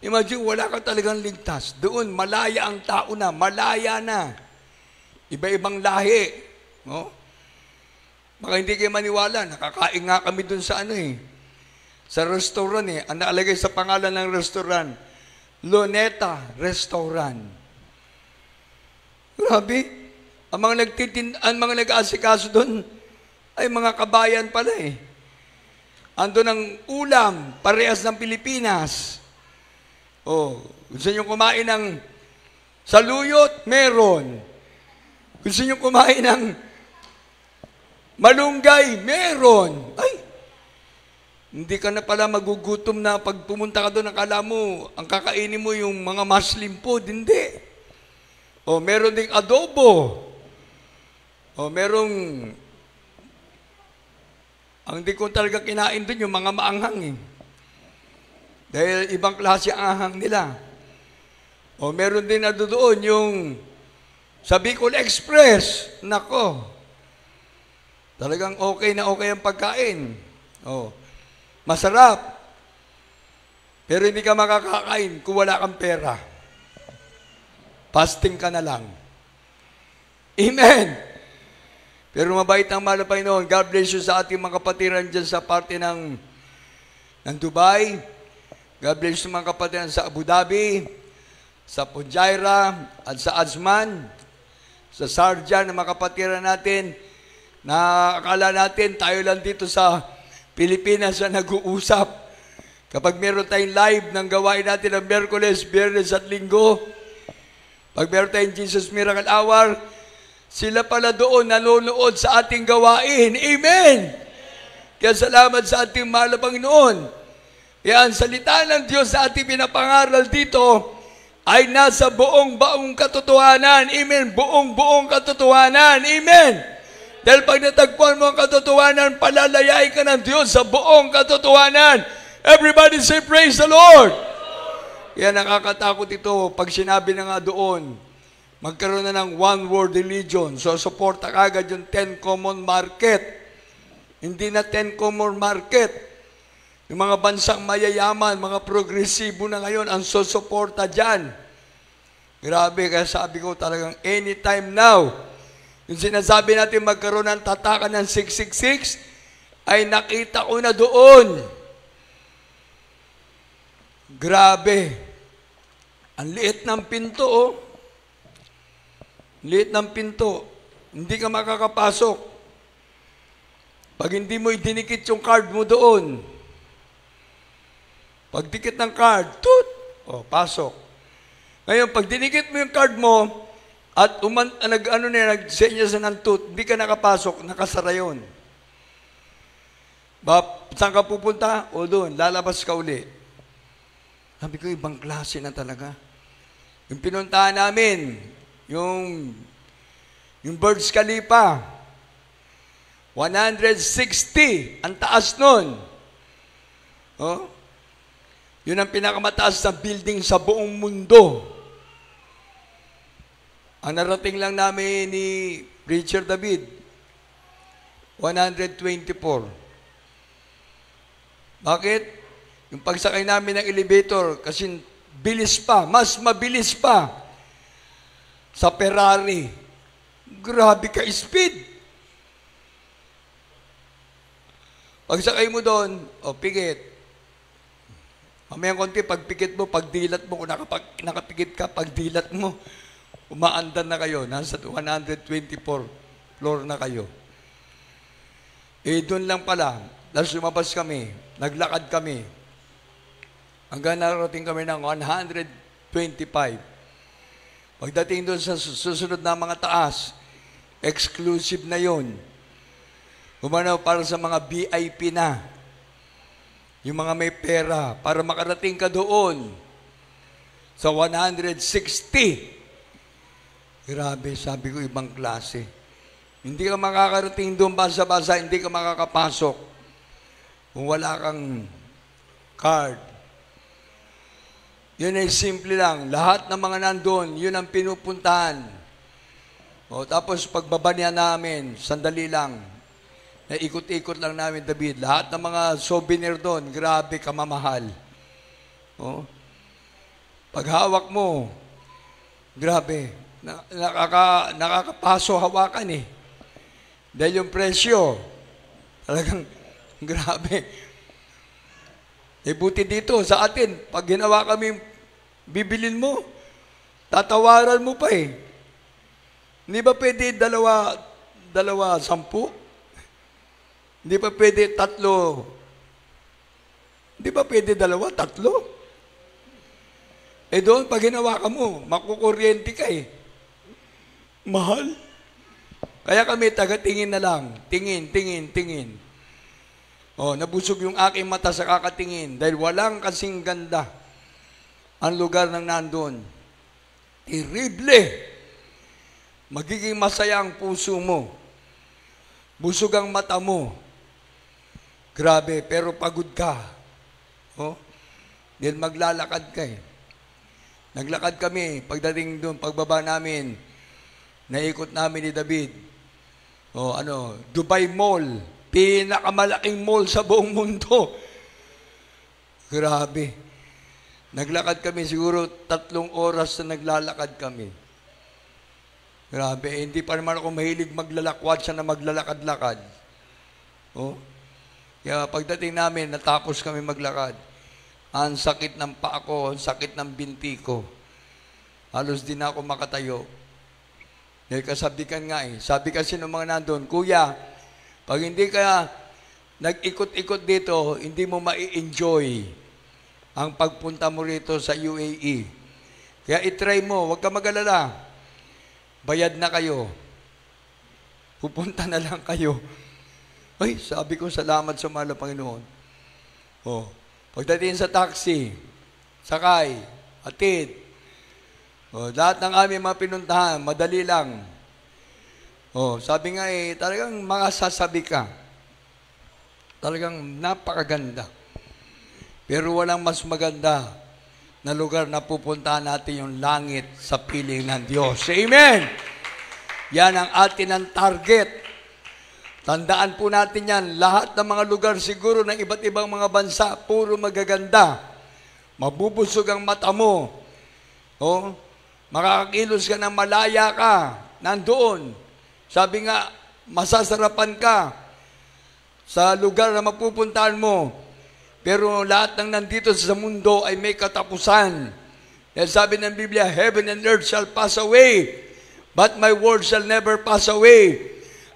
Imagine, wala ka talagang ligtas. Doon, malaya ang tao na, malaya na. Iba-ibang lahi. No? Baka hindi kayo maniwala, nakakain nga kami doon sa sa restaurant Ang naalagay sa pangalan ng restaurant, Luneta Restaurant. Grabe. Ang mga nag-aasikaso doon ay mga kabayan pala Ando ng ulam, parehas ng Pilipinas. Gusto nyo kumain ng saluyot? Meron. Gusto nyo kumain ng malunggay? Meron. Ay, hindi ka na pala magugutom na pag pumunta ka doon, akala mo, ang kakainin mo yung mga Muslim food. Hindi. Meron ding adobo. Merong, ang di ko talaga kinain doon, yung mga maanghang Dahil ibang klase ang ahang nila. Meron din na doon yung sa Bicol Express. Nako. Talagang okay na okay ang pagkain. Masarap. Pero hindi ka makakakain kung wala kang pera. Fasting ka na lang. Amen. Pero mabait ang malapay noon. God bless you sa ating mga kapatiran dyan sa parte ng Dubai. God bless you mga kapatiran sa Abu Dhabi, sa Fujairah, at sa Ajman, sa Sharjah na mga kapatiran natin, na akala natin tayo lang dito sa Pilipinas na nag-uusap. Kapag meron tayong live ng gawain natin ng Miyerkules, Biyernes at Linggo, pag meron tayong Jesus Miracle Hour, sila pala doon nanonood sa ating gawain. Amen! Kaya salamat sa ating mahal na Panginoon. Kaya ang salita ng Diyos sa ating pinapangaral dito ay nasa buong katotohanan. Amen! Buong katotohanan. Amen! Dahil pag natagpuan mo ang katotohanan, palalayay ka ng Diyos sa buong katotohanan. Everybody say, praise the Lord! Kaya nakakatakot ito pag sinabi na nga doon, magkaroon na ng one world religion. So, suporta kagad yung 10 common market. Hindi na 10 common market. Yung mga bansang mayayaman, mga progresibo na ngayon, ang susuporta dyan. Grabe, kaya sabi ko talagang anytime now, yung sinasabi natin magkaroon ng tatakan ng 666, ay nakita ko na doon. Grabe. Ang liit ng pinto, Liit ng pinto. Hindi ka makakapasok. Pag hindi mo idinikit yung card mo doon, pag dikit ng card, pasok. Ngayon, pag dinikit mo yung card mo, at nag-senya sa ng hindi ka nakapasok, nakasara yun. Saan ka pupunta? Doon, lalabas ka uli. Sabi ko, ibang klase na talaga. Yung pinuntahan namin, yung Burj Khalifa, 160, ang taas nun. Yun ang pinakamataas na building sa buong mundo. Ang narating lang namin ni Richard David, 124. Bakit? Yung pagsakay namin ng elevator, kasi bilis pa, mas mabilis pa sa Ferrari. Grabe ka speed. Pagsakay mo doon, pikit. Mamayang konti, pagpikit mo, pagdilat mo, kung nakapikit ka, pagdilat mo, umaandan na kayo, nasa 124 floor na kayo. Doon lang pala, tapos lumabas kami, naglakad kami, hanggang narating kami ng 125. Pagdating doon sa susunod na mga taas, exclusive na yon. Umanaw para sa mga VIP na, yung mga may pera, para makarating ka doon sa 160. Grabe, sabi ko, ibang klase. Hindi ka makakarating doon basa-basa, hindi ka makakapasok kung wala kang card. Yun ay simple lang. Lahat ng mga nandun, yun ang pinupuntahan. O, tapos pagbaba niya namin, sandali lang. Ikot-ikot lang namin, David. Lahat ng mga souvenir doon, grabe kamamahal. O, paghawak mo, grabe. Nakakapaso hawakan eh. Dahil yung presyo, talagang grabe. Buti dito sa atin, pag ginawa kami, bibilin mo, tatawaran mo pa eh. Hindi ba pwede dalawa 10? Hindi ba pwede 3? Hindi ba pwede 2, 3? Doon, pag ginawa ka mo, makukuryente ka eh. Mahal. Kaya kami, taga-tingin na lang. Tingin. Nabusog yung aking mata sa kakatingin dahil walang kasing ganda ang lugar ng nandun. Terrible! Magiging masaya ang puso mo. Busog ang mata mo. Grabe, pero pagod ka. Dahil maglalakad ka eh. Naglakad kami, pagdating doon, pagbaba namin, naikot namin ni David. Dubai Mall, pinakamalaking mall sa buong mundo. Grabe. Naglakad kami, siguro 3 oras na naglalakad kami. Grabe, hindi pa naman ako mahilig maglalakwat siya na maglalakad-lakad. Kaya pagdating namin, natapos kami maglakad. Ang sakit ng paa ko, ang sakit ng binti ko. Halos din ako makatayo. Dahil kasabikan nga eh. Sabi kasi ng mga nandun, Kuya, pag hindi ka nag-ikot-ikot dito, hindi mo mai-enjoy ang pagpunta mo rito sa UAE. Kaya itry mo, huwag ka mag-alala. Bayad na kayo. Pupunta na lang kayo. Ay, sabi ko, salamat sa mahal na Panginoon. Pagdating sa taxi, sakay, atid, lahat ng aming mga pinuntahan, madali lang. Sabi nga talagang makasasabi ka. Talagang napakaganda. Pero walang mas maganda na lugar na pupuntahan natin yung langit sa piling ng Diyos. Amen! Yan ang atin ang target. Tandaan po natin yan. Lahat ng mga lugar siguro ng iba't ibang mga bansa, puro magaganda. Mabubusog ang mata mo. Makakakilos ka ng malaya ka. Nandoon. Sabi nga, masasarapan ka sa lugar na mapupuntahan mo. Pero lahat ng nandito sa mundo ay may katapusan. Dahil sabi ng Biblia, heaven and earth shall pass away, but my word shall never pass away.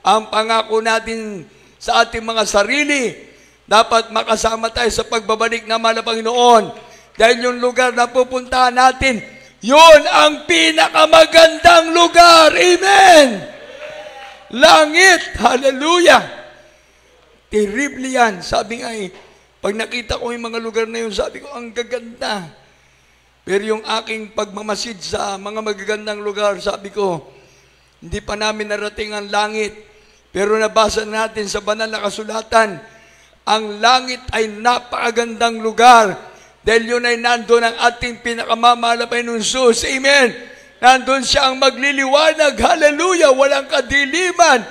Ang pangako natin sa ating mga sarili, dapat makasama tayo sa pagbabalik na mahal na Panginoon. Dahil yung lugar na pupuntahan natin, yun ang pinakamagandang lugar. Amen! Langit! Hallelujah! Terrible yan. Sabi nga pag nakita ko yung mga lugar na yun, sabi ko, ang gaganda. Pero yung aking pagmamasid sa mga magagandang lugar, sabi ko, hindi pa namin narating ang langit. Pero nabasa natin sa banal na kasulatan, ang langit ay napakagandang lugar. Dahil yun ay nandun ang ating pinakamamahal na Panginoon Jesus. Amen! Nandun siya ang magliliwanag. Hallelujah! Walang kadiliman.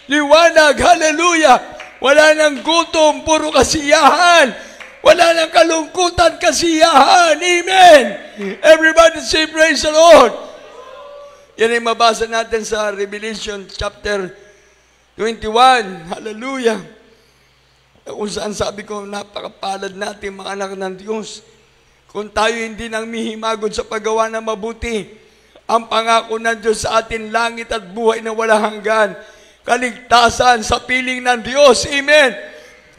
Liwanag. Hallelujah! Wala nang gutom, puro kasiyahan. Wala nang kalungkutan, kasiyahan. Amen! Everybody say praise the Lord. Yan ay mabasa natin sa Revelation chapter 21. Hallelujah! Kung saan sabi ko, napakapalad natin mga anak ng Diyos. Kung tayo hindi nang mihimagod sa paggawa ng mabuti, ang pangako ng Diyos sa atin, langit at buhay na walang hanggan. Kaligtasan sa piling ng Diyos. Amen.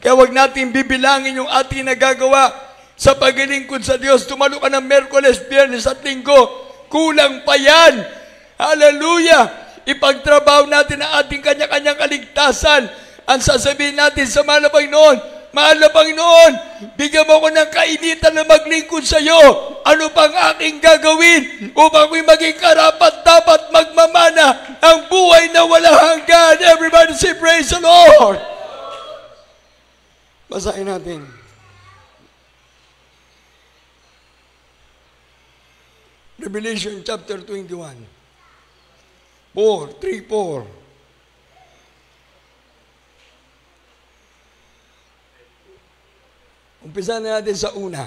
Kaya huwag natin bibilangin yung ating nagagawa sa paglilingkod sa Diyos. Tumalo ka ng Merkules, Biyernes at Linggo. Kulang pa yan. Hallelujah. Ipagtrabaho natin ang ating kanya-kanyang kaligtasan. Ang sasabihin natin sa mahal na Panginoon, mahal na Panginoon, bigyan mo ko ng kainitan na maglingkod sa iyo. Ano pang aking gagawin upang ako'y maging karapat dapat magmamana ang buhay buhay na walang hanggan. Everybody say, praise the Lord! Basahin natin. Revelation chapter 21. 3:4. Umpisa na natin sa una.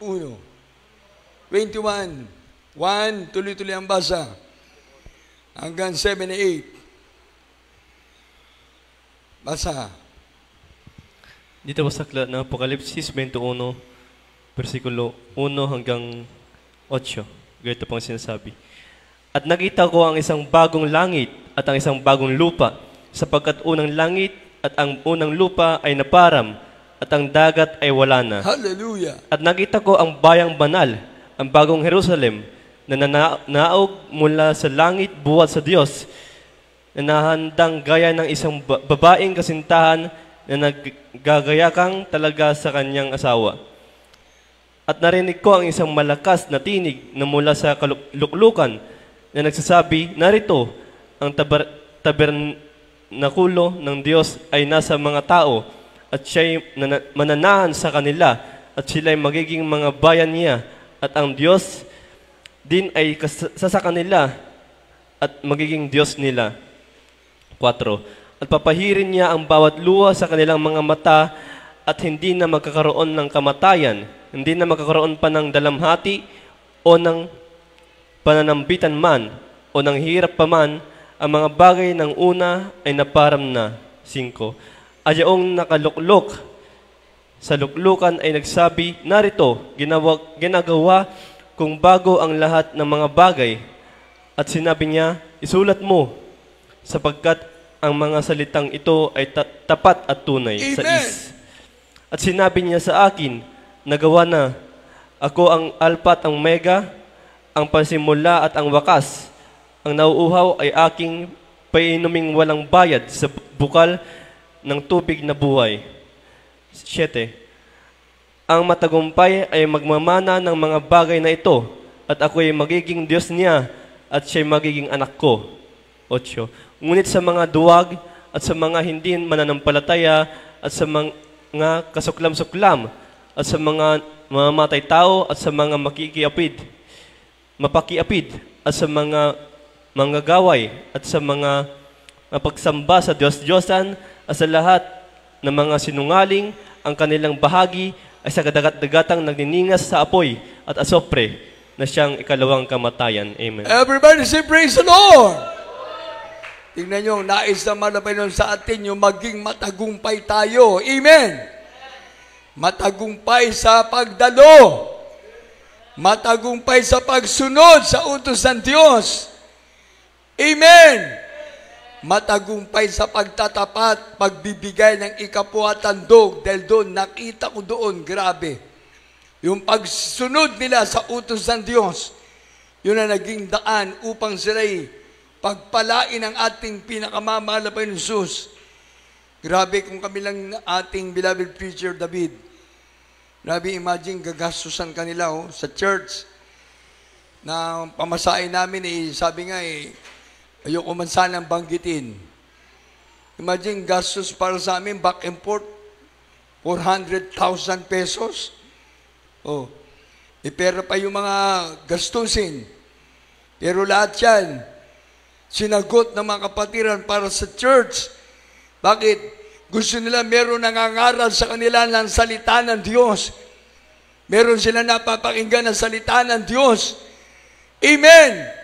21. 1, tuloy-tuloy ang basa. Hanggang 7 and 8. Basa. Dito sa aklat ng Apokalipsis 21, versikulo 1 hanggang 8. Ganito pang sinasabi. At nakita ko ang isang bagong langit at ang isang bagong lupa, sapagkat unang langit at ang unang lupa ay naparam, at ang dagat ay wala na. Hallelujah! At nakita ko ang bayang banal, ang bagong Jerusalem, na naog mula sa langit buhat sa Diyos, na nahandang gaya ng isang babaeng kasintahan na naggagayakang talaga sa kanyang asawa. At narinig ko ang isang malakas na tinig na mula sa kaluklukan na nagsasabi, narito, ang tabernakulo ng Diyos ay nasa mga tao, at siya'y mananahan sa kanila, at sila'y magiging mga bayan niya, at ang Diyos din ay sa kanila, at magiging Diyos nila. 4. At papahirin niya ang bawat luha sa kanilang mga mata, at hindi na magkakaroon ng kamatayan, hindi na magkakaroon pa ng dalamhati, o ng pananambitan man, o ng hirap pa man. Ang mga bagay ng una ay naparam na. 5. At yung nakaluklok sa luklukan ay nagsabi, narito, ginagawa kung bago ang lahat ng mga bagay. At sinabi niya, isulat mo, sapagkat ang mga salitang ito ay tapat at tunay. Amen. 6. At sinabi niya sa akin, nagawa na, ako ang Alpha at ang Omega, ang pasimula at ang wakas. Ang nauuhaw ay aking painuming walang bayad sa bukal ng tubig na buhay. 7. Ang matagumpay ay magmamana ng mga bagay na ito, at ako ay magiging Diyos niya, at siya'y magiging anak ko. 8. Ngunit sa mga duwag, at sa mga hindi mananampalataya, at sa mga kasuklam-suklam, at sa mga mamamatay tao, at sa mga mapakiapid, at sa mga manggagaway, at sa mga mapagsamba sa Diyos-Diyosan, at sa lahat ng mga sinungaling, ang kanilang bahagi ay sa kadagat-dagatang nagniningas sa apoy at asopre, na siyang ikalawang kamatayan. Amen. Everybody say, praise the Lord! Tingnan nyo, nais na malapay nun sa atin yung maging matagumpay tayo. Amen! Matagumpay sa pagdalo. Matagumpay sa pagsunod sa utos ng Diyos. Amen! Matagumpay sa pagtatapat, pagbibigay ng ikapuhatandog, dahil doon, nakita ko doon, grabe. Yung pagsunod nila sa utos ng Diyos, yun ang naging daan upang sila'y pagpalain ang ating pinakamamahal na Panginoon Jesus. Grabe kung kami lang ating beloved preacher David. Grabe, imagine, gagastusan kanila sa church na pamasahin namin, sabi nga ayoko man sanang banggitin. Imagine, gastos para sa amin, back and forth, 400,000 pesos. Pera pa yung mga gastusin. Pero lahat yan, sinagot ng mga kapatiran para sa church. Bakit? Gusto nila meron nangangaral sa kanila ng salita ng Diyos. Meron sila napapakinggan ng salita ng Diyos. Amen!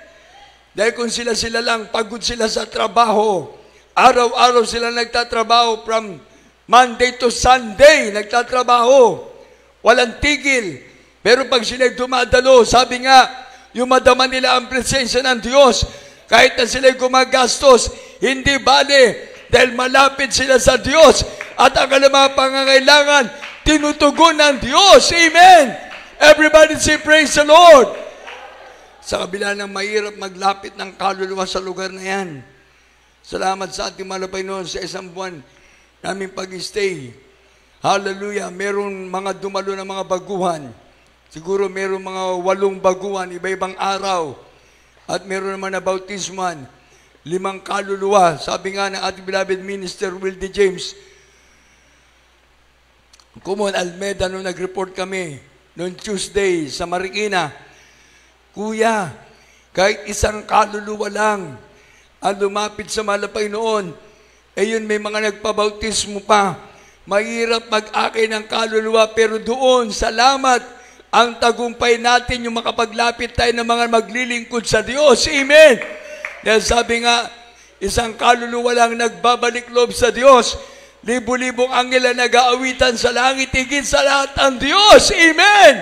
Dahil kung sila lang, pagod sila sa trabaho. Araw-araw sila nagtatrabaho from Monday to Sunday, nagtatrabaho. Walang tigil. Pero pag sila dumadalo, sabi nga, yung madama nila ang presensya ng Diyos, kahit na sila gumagastos, hindi bale, dahil malapit sila sa Diyos, at ang mga pangangailangan, tinutugon ng Diyos. Amen! Everybody say, praise the Lord! Sa kabila ng mahirap maglapit ng kaluluwa sa lugar na yan. Salamat sa ating malapay noon sa isang buwan naming pag-stay. Hallelujah! Meron mga dumalo na mga baguhan. Siguro meron mga 8 baguhan, iba-ibang araw. At meron naman na bautisman. 5 kaluluwa. Sabi nga ng ating beloved minister, Will D. James, Kumon Almeda, nung nag-report kami, noong Tuesday sa Marikina, Kuya, kahit 1 kaluluwa lang ang lumapit sa mahal na Panginoon, yun may mga nagpabautismo pa. Mahirap mag-akay ng kaluluwa, pero doon, salamat, ang tagumpay natin yung makapaglapit tayo ng mga maglilingkod sa Diyos. Amen! Dahil sabi nga, 1 kaluluwa lang nagbabalik loob sa Diyos. Libo-libong anghel ang nag-aawitan sa langit, higit sa lahat ang Diyos. Amen!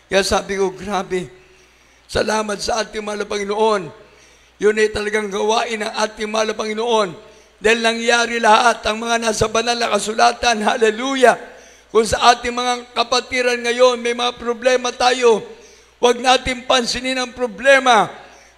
Kaya sabi ko, grabe, salamat sa ating mahal na Panginoon. Yun ay talagang gawain ng ating mahal na Panginoon. Dahil nangyari lahat, ang mga nasa banal na kasulatan, hallelujah. Kung sa ating mga kapatiran ngayon, may mga problema tayo, huwag natin pansinin ang problema.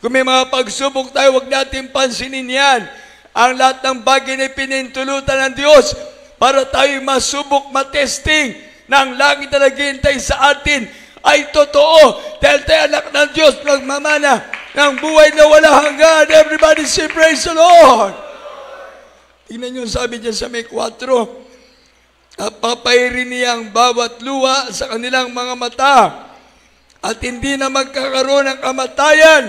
Kung may mga pagsubok tayo, huwag natin pansinin yan. Ang lahat ng bagay na pinintulutan ng Diyos para tayo masubok, matesting na ang langit na naghihintay sa atin ay totoo. Dahil tayo anak ng Diyos, magmamana ng buhay na wala hanggan. Everybody say, praise the Lord! Tingnan nyo, sabi dyan sa may 4, papairin niya ang bawat luha sa kanilang mga mata at hindi na magkakaroon ng kamatayan,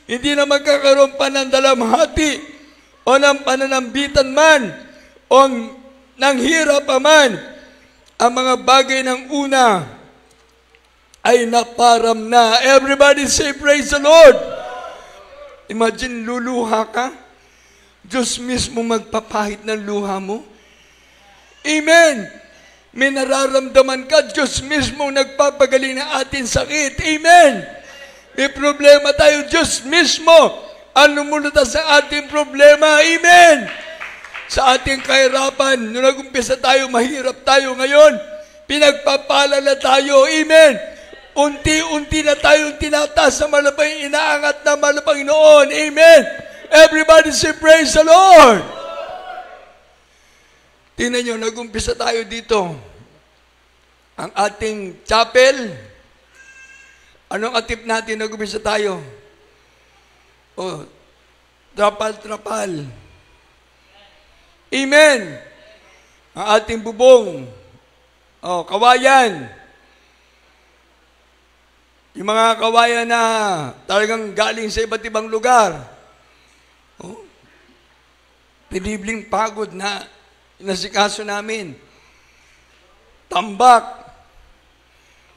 hindi na magkakaroon pa ng dalamhati o ng pananambitan man o ng hirap pa man. Ang mga bagay ng una ay naparam na. Everybody say praise the Lord. Imagine, luluha ka, Diyos mismo magpapahit ng luha mo. Amen. May nararamdaman ka, Diyos mismo nagpapagaling ng ating sakit. Amen. May problema tayo, Diyos mismo ang lumulutas sa ating problema. Amen. Sa ating kahirapan, nung nag-umpisa tayo, mahirap tayo ngayon, pinagpapala na tayo. Amen. Unti-unti na tayong tinataas sa malapang inaangat na malapang noon. Amen. Everybody say praise the Lord. Tingnan nyo, nag-umpisa tayo dito. Ang ating chapel, anong atip natin nag-umpisa tayo? Trapal-trapal. Amen. Ang ating bubong, kawayan. Yung mga kawayan na talagang galing sa iba't ibang lugar. Pinibling pagod na inasikaso namin. Tambak,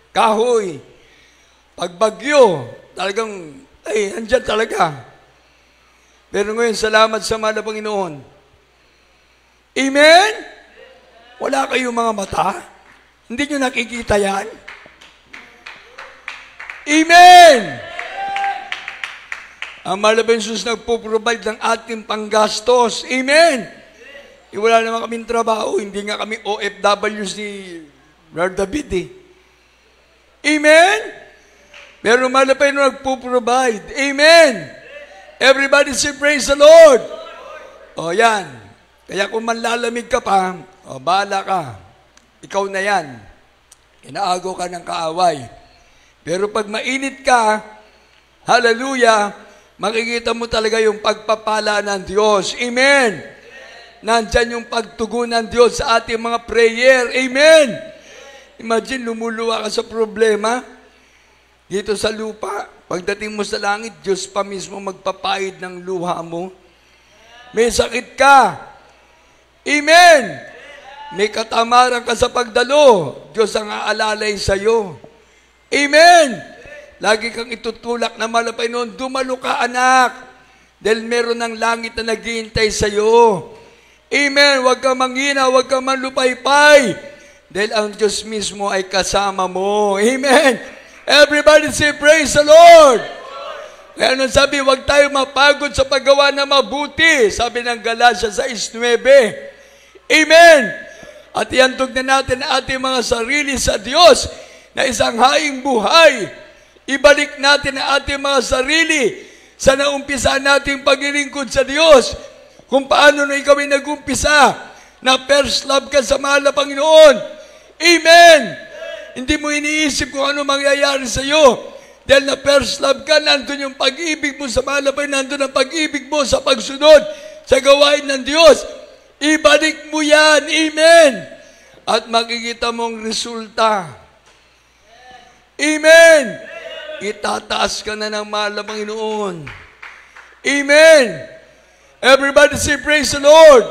kahoy, pagbagyo, talagang, andyan talaga. Pero ngayon, salamat sa mahal na Panginoon. Amen? Wala kayong mga mata? Hindi nyo nakikita yan? Amen! Ang mahal na Jesus nagpo-provide ng ating panggastos. Amen! Wala naman kaming trabaho, hindi nga kami OFW si Brother David. Amen? Pero mahal na Panginoon nagpo-provide. Amen! Everybody say praise the Lord! Yan. Kaya kung manlalamig ka pa, bahala ka. Ikaw na yan. Inaagaw ka ng kaaway. Pero pag mainit ka, hallelujah, makikita mo talaga yung pagpapala ng Diyos. Amen! Nandyan yung pagtugon ng Diyos sa ating mga prayer. Amen! Imagine, lumuluwa ka sa problema dito sa lupa. Pagdating mo sa langit, Diyos pa mismo magpapahid ng luha mo. May sakit ka. Amen! May katamaran ka sa pagdalo. Diyos ang aalalay sa'yo. Amen! Lagi kang itutulak na mahal na Panginoon, dumalo ka, anak. Dahil meron ng langit na naghihintay sa'yo. Amen! Huwag kang manghina, huwag kang manlupaypay. Dahil ang Diyos mismo ay kasama mo. Amen! Everybody say, praise the Lord! Kaya nung sabi, huwag tayo mapagod sa paggawa na mabuti. Sabi ng Galatia 6:9. Amen! At iantog na natin ang ating mga sarili sa Diyos na isang haing buhay. Ibalik natin ang ating mga sarili sa naumpisa nating paglilingkod sa Diyos. Kung paano na ikaw ay nag-umpisa, na first love ka sa mahal na Panginoon. Amen! Hindi mo iniisip kung ano mangyayari sa iyo. Dahil na first love ka, nandun yung pag-ibig mo sa malabay, nandun ang pag-ibig mo sa pagsunod sa gawain ng Diyos. Ibalik mo yan. Amen. At makikita mong resulta. Amen. Itataas ka na ng malabang noon. Amen. Everybody say praise the Lord.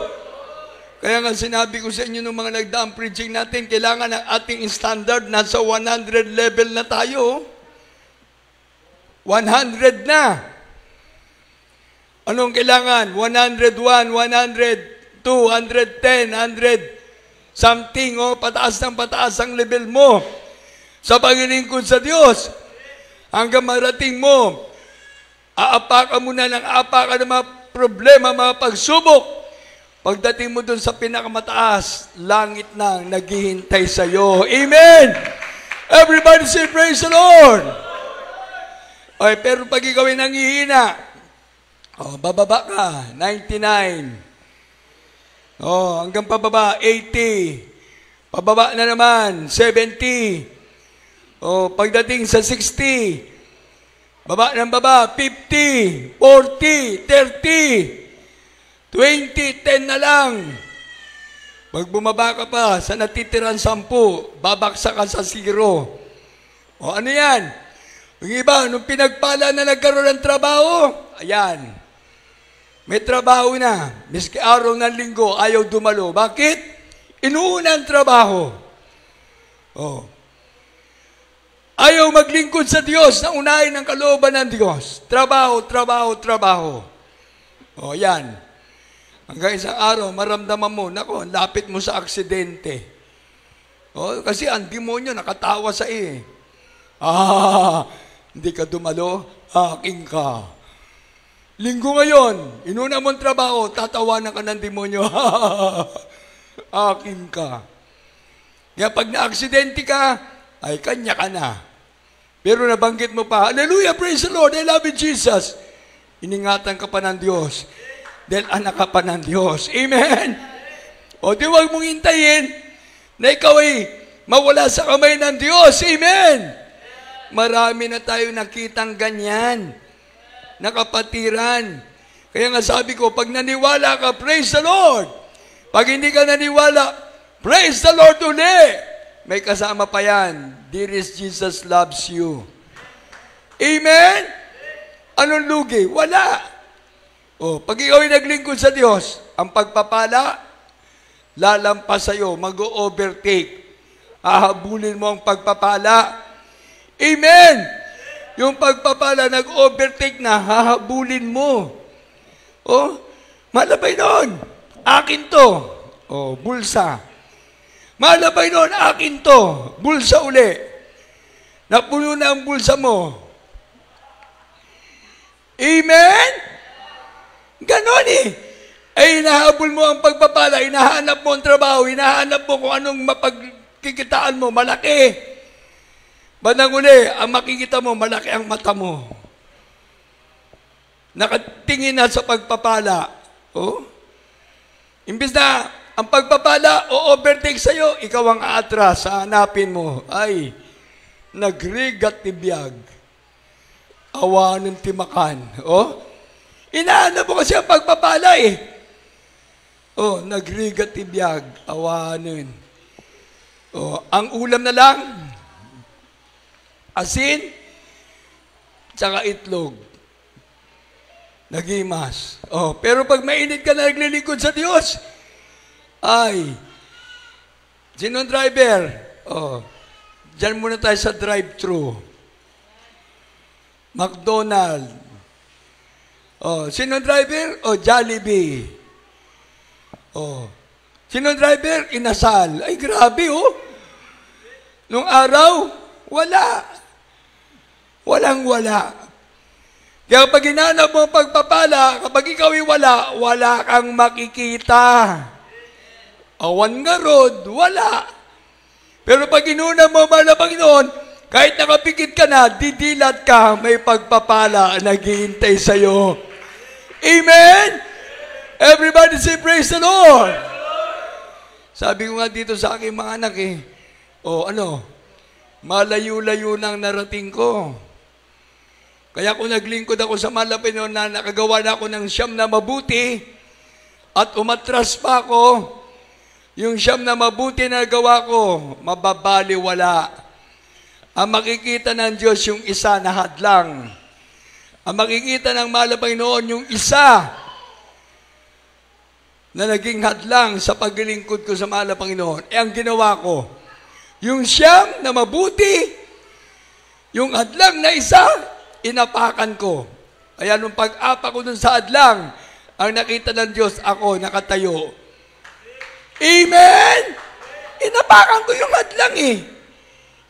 Kaya nga sinabi ko sa inyo nung mga nagdaang preaching natin, kailangan ng ating standard, nasa 100 level na tayo. 100 na. Anong kailangan? 101, 100, 210, 100 something, pataas ng pataas ang level mo sa paglilingkod sa Diyos. Hanggang marating mo, aapakan mo na ng aapakan ng mga problema, mga pagsubok. Pagdating mo dun sa pinakamataas, langit na naghihintay sa iyo. Amen! Everybody say praise the Lord! Okay, pero pag ikaw ay nanghihina, bababa ka, 99. Hanggang pababa, 80. Pababa na naman, 70. Pagdating sa 60, baba ng baba, 50, 40, 30, 20, 10 na lang. Pag bumaba ka pa sa natitirang 10, babaksa ka sa 0. Ano yan? Yung iba, nung pinagpala na nagkaroon ng trabaho, ayan, may trabaho na. Miski araw ng linggo, ayaw dumalo. Bakit? Inuuna ang trabaho. Ayaw maglingkod sa Diyos na unahin ang kalooban ng Diyos. Trabaho, trabaho, trabaho. Yan. Hanggang isang araw, maramdaman mo, nako, lapit mo sa aksidente. Kasi ang demonyo nakatawa sa iyo. Hindi ka dumalo, aking ka. Linggo ngayon, inuna mong trabaho, tatawanan ka ng demonyo. Aking ka. Kaya pag na-aksidente ka, ay kanya ka na. Pero nabanggit mo pa, hallelujah, praise the Lord, I love you, Jesus. Iningatan ka pa ng Diyos. Dahil anak ka pa ng Diyos. Amen? Di wag mong hintayin na ikaw ay mawala sa kamay ng Diyos. Amen? Marami na tayo nakitang ganyan. Nakapatiran. Kaya nga sabi ko, pag naniwala ka, praise the Lord. Pag hindi ka naniwala, praise the Lord uli. May kasama pa yan. Dearest Jesus loves you. Amen? Anong lugi? Wala. Pag ikaw ay naglingkod sa Diyos, ang pagpapala, lalampas sa'yo, mag-overtake. Hahabulin mo ang pagpapala. Amen! Yung pagpapala, nag-overtake na, hahabulin mo. Malabay noon. Akin to. Bulsa. Malabay noon, akin to. Bulsa uli. Napuno na ang bulsa mo. Amen? Ganon hinahabol mo ang pagpapala, hinahanap mo ang trabaho, hinahanap mo kung anong mapagkikitaan mo, malaki. Bandang uli, ang makikita mo, malaki ang mata mo. Nakatingin na sa pagpapala. Imbis na ang pagpapala o overtake sa'yo, ikaw ang aatras, hanapin mo. Ay, nagrigat tibiyag. Awa ng timakan. Inahanap mo kasi ang pagpapala nagrigat tibiyag. Awa nun. Ang ulam na lang, asin, tsaka itlog. Nagimas. Pero pag mainit ka na naglilingkod sa Diyos, ay, sinong driver? Diyan muna tayo sa drive-thru. McDonald. Sinong driver? Jollibee. Sinong driver? Inasal. Ay, grabe, Nung araw, wala. Walang-wala. Kaya pag hinanap mo pagpapala, kapag ikaw ay wala, wala kang makikita. Awan nga rod, wala. Pero pag inuna mo malabang noon, kahit nakapikit ka na, didilat ka, may pagpapala naghihintay sa'yo. Amen? Everybody say praise the Lord. Sabi ko nga dito sa aking mga anak malayo-layo nang narating ko. Kaya kung naglingkod ako sa malapit noon na nakagawa na ako ng siyam na mabuti at umatras pa ako, yung siyam na mabuti na gawa ko, mababaliwala. Ang makikita ng Diyos yung isa na hadlang. Ang makikita ng malapit noon yung isa na naging hadlang sa paglilingkod ko sa mahal na Panginoon, ang ginawa ko, yung siyam na mabuti, yung hadlang na isa, inapakan ko. Kaya nung pag-apa ko dun sa hadlang, ang nakita ng Diyos, ako nakatayo. Amen! Inapakan ko yung hadlang eh.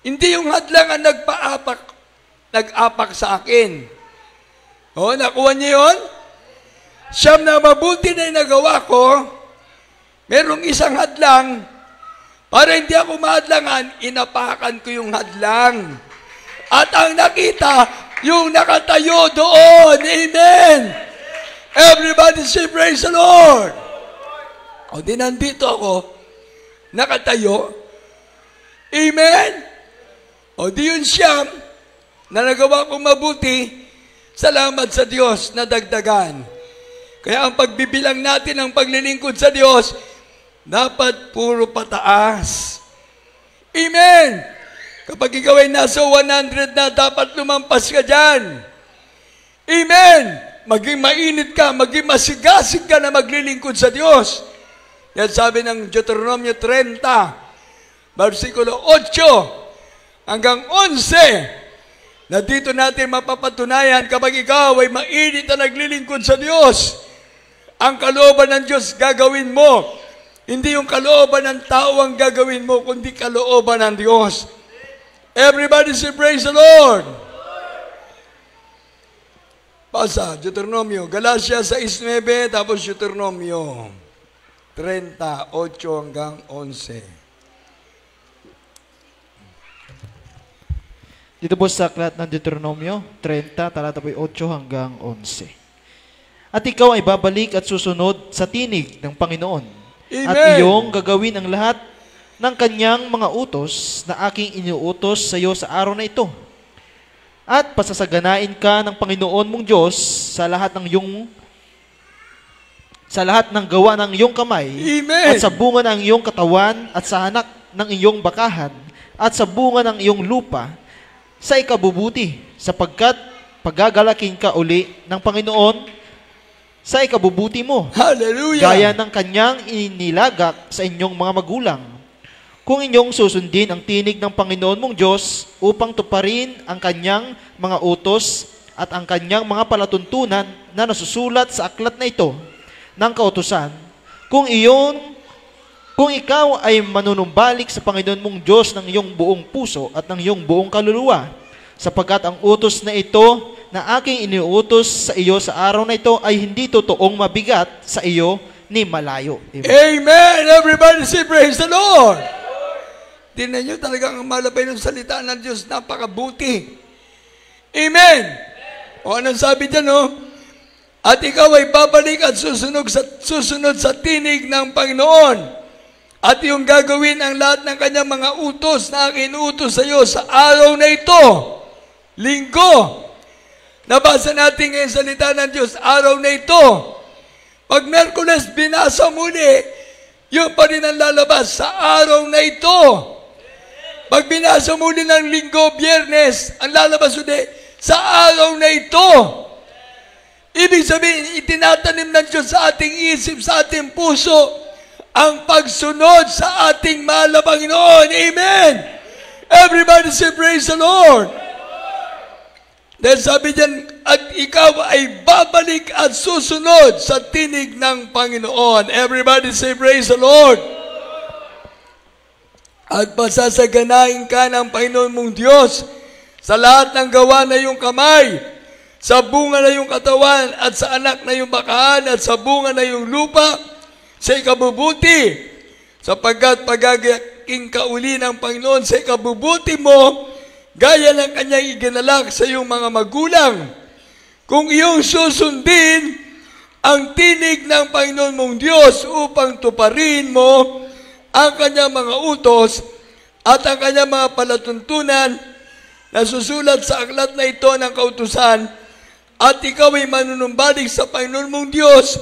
Hindi yung hadlang ang nag-apak sa akin. O, nakuha niyo yun? Siyam na mabuti na nagawa ko, merong isang hadlang, para hindi ako mahadlangan, inapakan ko yung hadlang. At ang nakita, yung nakatayo doon. Amen! Everybody say, praise the Lord! O di nandito ako, nakatayo. Amen! O di yun siyam, na nagawa kong mabuti, salamat sa Diyos na dagdagan. Kaya ang pagbibilang natin ng paglilingkod sa Diyos, dapat puro pataas. Amen! Kapag ikaw ay nasa 100 na, dapat lumampas ka dyan. Amen! Maging mainit ka, maging masigasig ka na maglilingkod sa Diyos. Yan sabi ng Deuteronomio 30, versikulo 8 hanggang 11, na dito natin mapapatunayan kapag ikaw ay mainit na naglilingkod sa Diyos, ang kalooban ng Diyos gagawin mo. Hindi yung kalooban ng tao ang gagawin mo, kundi kalooban ng Diyos. Everybody say, praise the Lord! Pasa, Deuteronomio, Galatia 6:9, tapos Deuteronomio 30:8 hanggang 11. Dito po sa aklat ng Deuteronomio 30, talata po 8 hanggang 11. At ikaw ay babalik at susunod sa tinig ng Panginoon. Amen. At iyong gagawin ang lahat ng kanyang mga utos na aking iniuutos sa iyo sa araw na ito. At pasasaganain ka ng Panginoon mong Diyos sa lahat ng gawa ng iyong kamay. Amen. At sa bunga ng iyong katawan at sa anak ng iyong bakahan at sa bunga ng iyong lupa sa ikabubuti, sapagkat pagagalakin ka uli ng Panginoon sa ikabubuti mo. Hallelujah! Gaya ng kanyang inilagak sa inyong mga magulang. Kung inyong susundin ang tinig ng Panginoon mong Diyos upang tuparin ang kanyang mga utos at ang kanyang mga palatuntunan na nasusulat sa aklat na ito ng kautusan, kung ikaw ay manunumbalik sa Panginoon mong Diyos ng iyong buong puso at ng iyong buong kaluluwa, sapagkat ang utos na ito na aking iniuutos sa iyo sa araw na ito ay hindi totoong mabigat sa iyo ni malayo. Amen! Amen! Everybody say, praise the Lord! Tingnan nyo talagang malapay ng salita ng Diyos, napakabuti. Amen! O anong sabi dyan, no? At ikaw ay babalik at susunod sa tinig ng Panginoon. At yung gagawin ang lahat ng kanyang mga utos na aking inuutos sa iyo sa araw na ito. Linggo. Nabasa natin ngayon salita ng Diyos, araw na ito. Pag Merkules, binasa muli, yun pa rin ang lalabas sa araw na ito. Pag binasa muli ng Linggo, Biyernes, ang lalabas ulit sa araw na ito. Ibig sabihin, itinatanim ng Diyos sa ating isip, sa ating puso, ang pagsunod sa ating mahal na Panginoon. Amen! Everybody say, praise the Lord! Dahil sabi diyan, at ikaw ay babalik at susunod sa tinig ng Panginoon. Everybody say, praise the Lord! At pasasaganain ka ng Panginoon mong Diyos sa lahat ng gawa na iyong kamay, sa bunga na iyong katawan, at sa anak na iyong bakahan, at sa bunga na iyong lupa, sa ikabubuti, sapagkat pagagaking ka uli ng Panginoon sa ikabubuti mo, gaya ng kanyang iginalak sa iyong mga magulang. Kung iyong susundin ang tinig ng Panginoon mong Diyos upang tuparin mo ang kanyang mga utos at ang kanyang mga palatuntunan nasusulat sa aklat na ito ng kautusan, at ikaw ay manunumbalik sa Panginoon mong Diyos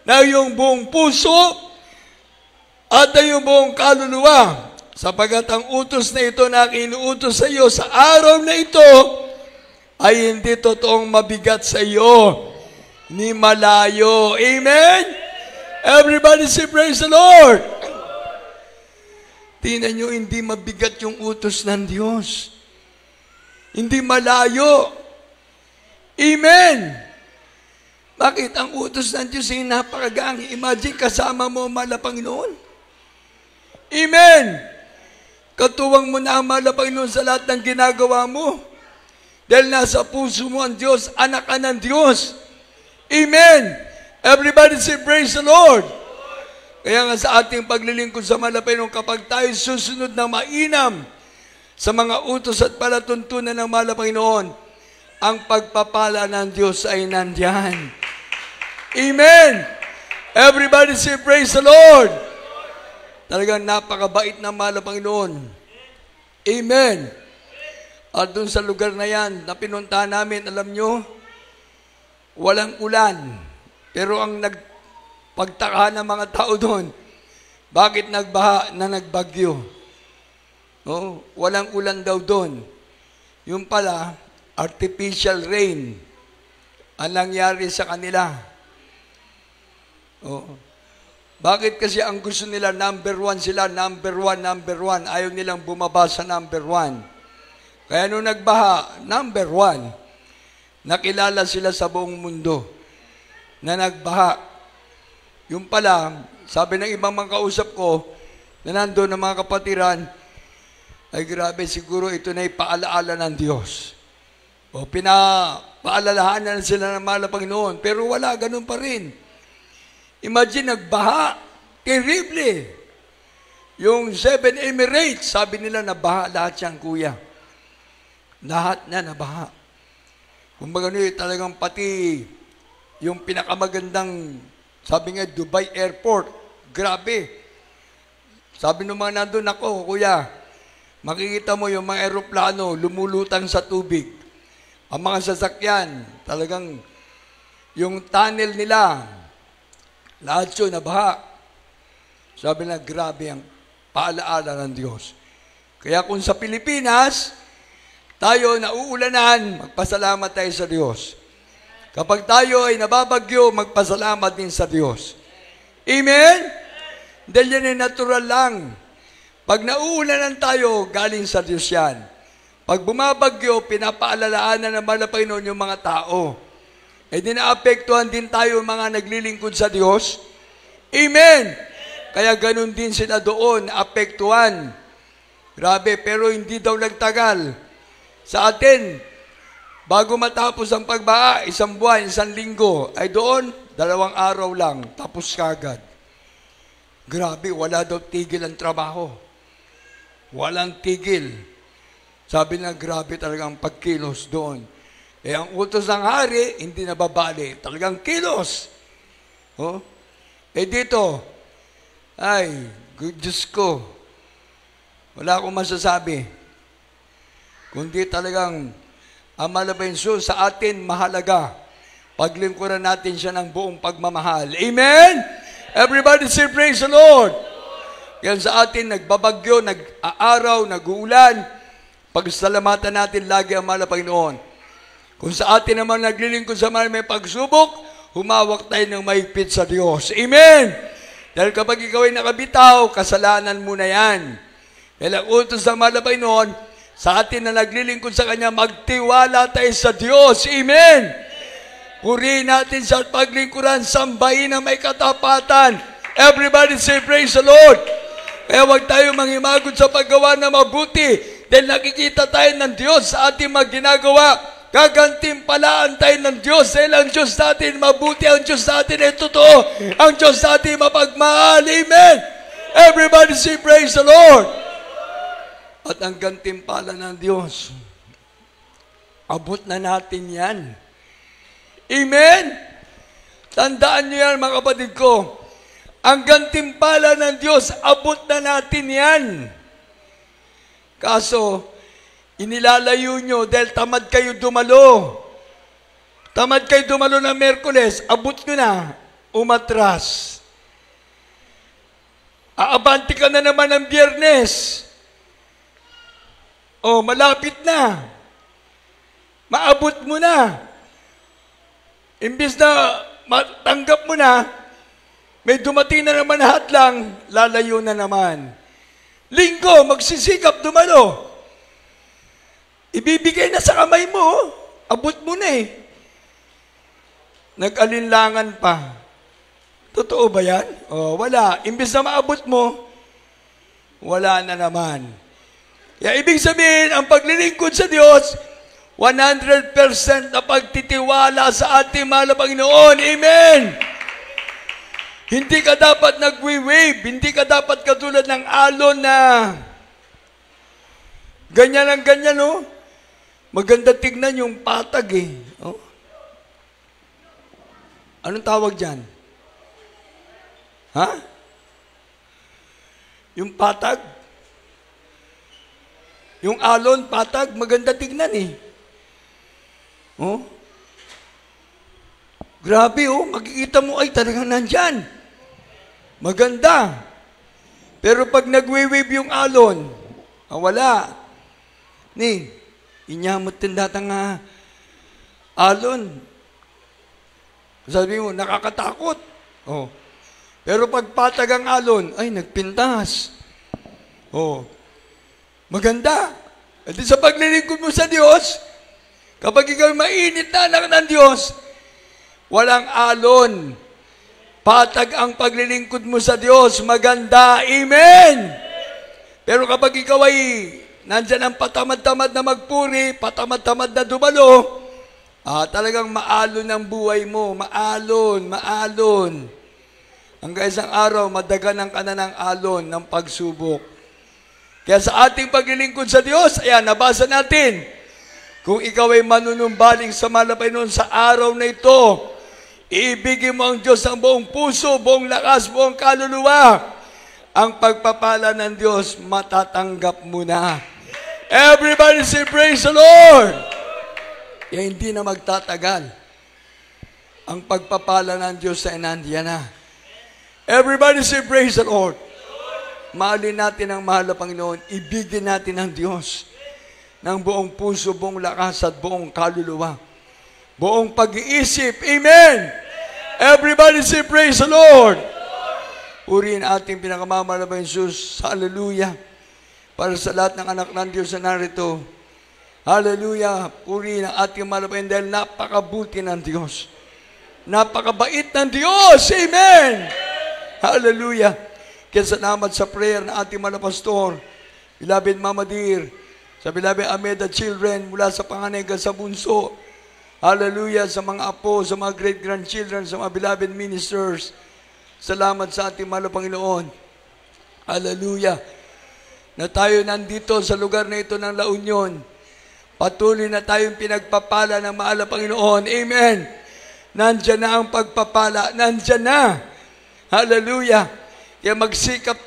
na iyong buong puso at iyong buong kaluluwa, sapagat ang utos na ito na inuutos sa iyo sa araw na ito ay hindi totoong mabigat sa iyo ni malayo. Amen? Everybody say praise the Lord. Tingnan nyo, hindi mabigat yung utos ng Diyos. Hindi malayo. Amen. Bakit? Ang utos ng Diyos ay napakagaan. Imagine, kasama mo ang mahal na Panginoon. Amen. Katuwang mo na ang mahal na Panginoon sa lahat ng ginagawa mo. Dahil nasa puso mo ang Diyos, anak ka ng Diyos. Amen. Everybody say praise the Lord. Kaya nga sa ating paglilingkod sa mahal na Panginoon, kapag tayo susunod na mainam sa mga utos at palatuntunan ng mahal na Panginoon, ang pagpapala ng Diyos ay nandyan. Amen! Everybody say praise the Lord! Talagang napakabait ng mahal na Panginoon. Amen! At dun sa lugar na yan, na pinuntahan namin, alam nyo, walang ulan. Pero ang nagpagtaka ng mga tao doon, bakit nagbaha na nagbagyo? Oh, walang ulan daw doon. Yung pala, artificial rain ang nangyari sa kanila. Oh. Bakit? Kasi ang gusto nila, number one sila, number one. Ayaw nilang bumaba sa number one. Kaya nung nagbaha, number one, nakilala sila sa buong mundo na nagbaha. Yung pala, sabi ng ibang mga kausap ko, na nandun ng mga kapatiran, ay grabe, siguro ito na ipaalaala ng Diyos. O pinapaalalahanan sila ng mahal na Panginoon. Pero wala, ganun pa rin. Imagine, nagbaha. Terrible. Yung 7 Emirates, sabi nila, nabaha lahat yan, kuya. Lahat na nabaha. Kumbaga nyo, talagang pati yung pinakamagandang, sabi nga, Dubai Airport. Grabe. Sabi nung mga nandun ako, kuya, makikita mo yung mga aeroplano lumulutang sa tubig. Ang mga sasakyan, talagang yung tunnel nila, lahat yun nabaha. Sabi na, grabe ang paalaala ng Diyos. Kaya kung sa Pilipinas, tayo nauulanan, magpasalamat tayo sa Diyos. Kapag tayo ay nababagyo, magpasalamat din sa Diyos. Amen? Dahil yan ay natural lang. Pag nauulanan tayo, galing sa Diyos yan. Pag bumabagyo, pinapaalalaanan ng mahal na Panginoon yung mga tao. E di naapektuhan din tayo mga naglilingkod sa Diyos. Amen! Kaya ganun din sila doon, naapektuhan. Grabe, pero hindi daw nagtagal. Sa atin, bago matapos ang pagbaha, 1 buwan, 1 linggo, ay doon, 2 araw lang, tapos kagad. Grabe, wala daw tigil ang trabaho. Walang tigil. Sabi na, grabe talagang pagkilos doon. Eh, ang utos ng hari, hindi nababali. Talagang kilos. Oh? Eh, dito, ay, Diyos ko, wala akong masasabi. Kundi talagang, ang malabenso sa atin, mahalaga. Paglingkuran natin siya ng buong pagmamahal. Amen? Everybody say, praise the Lord. Yan sa atin, nagbabagyo, nag-aaraw, nag-uulan. Pagsalamatan natin lagi ang mahal na Panginoon. Kung sa atin naman naglilingkod sa may pagsubok, humawak tayo ng mahigpit sa Diyos. Amen! Dahil kapag ikaw ay nakabitaw, kasalanan mo na yan. Dahil ang utos ng mahal na Panginoon, sa atin na naglilingkod sa Kanya, magtiwala tayo sa Diyos. Amen! Purihin natin sa paglingkuran, sambahin na may katapatan. Everybody say praise the Lord! Kaya huwag tayo mangimagod sa paggawa na mabuti. Dahil nakikita tayo ng Diyos sa ating mga ginagawa. Gagantimpalaan tayo ng Diyos. Dahil ang Diyos natin mabuti. Ang Diyos natin ay totoo. Ang Diyos natin mapagmahal. Amen. Everybody say praise the Lord. At ang gantimpala ng Diyos, abot na natin yan. Amen. Tandaan niyo yan, mga kapatid ko. Ang gantimpala ng Diyos, abot na natin yan. Kaso, Inilalayo nyo dahil tamad kayo dumalo. Tamad kayo dumalo ng Miyerkules, abot nyo na, umatras. Aabanti ka na naman ng Biyernes. Oh, malapit na. Maabot mo na. Imbis na matanggap mo na, may dumating na naman hadlang, lalayo na naman. Linggo, magsisikap dumalo. Ibibigay na sa kamay mo, abot mo na eh. Nag-alinlangan pa. Totoo ba yan? Oh, wala. Imbis na maabot mo, wala na naman. Kaya ibig sabihin, ang paglilingkod sa Diyos, 100% na pagtitiwala sa ating mahal na Panginoon. Amen! Hindi ka dapat nagwi-wave. Hindi ka dapat katulad ng alon na ganyan ang ganyan, no? Maganda tignan yung patag, eh. Oh. Anong tawag dyan? Ha? Yung patag? Yung alon, patag, maganda tignan, eh. Oh? Grabe, oh. Makikita mo, ay, talagang nandyan. Maganda. Pero pag nagwe-wave yung alon, wala. Ni, inyamot din datang alon. Sabi mo, nakakatakot. Oh. Pero pag patag ang alon, ay, nagpintas. Oh. Maganda. At sa paglilingkod mo sa Diyos, kapag ikaw mainit na anak ng Diyos, walang alon. Patag ang paglilingkod mo sa Diyos. Maganda. Amen! Pero kapag ikaw ay nandyan ang patamad-tamad na magpuri, patamad-tamad na dumalo, talagang maalon ang buhay mo. Maalon, maalon. Hanggang isang araw, madaganan ka na ng alon ng pagsubok. Kaya sa ating paglilingkod sa Diyos, ayan, nabasa natin, kung ikaw ay manunumbaling sa malapay noon sa araw na ito, iibigin mo ang Diyos ang buong puso, buong lakas, buong kaluluwa. Ang pagpapala ng Diyos, matatanggap mo na. Everybody say, praise the Lord! Kaya hindi na magtatagal. Ang pagpapala ng Diyos ay nandiyan na. Everybody say, praise the Lord! Mahalin natin ang mahal na Panginoon. Ibigin natin ang Diyos ng buong puso, buong lakas at buong kaluluwa. Buong pag-iisip. Amen! Everybody say, praise the Lord! Purihin ating pinakamamahal na Jesus. Hallelujah! Para sa lahat ng anak ng Diyos na narito. Hallelujah! Purihin ang ating mahal na Panginoon dahil napakabuti ng Diyos. Napakabait ng Diyos! Amen! Hallelujah! Kaya salamat sa prayer ng ating mahal na pastor, beloved Mama Dear, sa beloved Ameda children, mula sa panganay hanggang sa bunso. Hallelujah, sa mga apo, sa mga great-grandchildren, sa mga beloved ministers. Salamat sa ating mahal na Panginoon. Hallelujah. Na tayo nandito sa lugar na ito ng La Union. Patuloy na tayong pinagpapala ng mahal na Panginoon. Amen. Nandyan na ang pagpapala. Nandyan na. Hallelujah. Kaya magsikap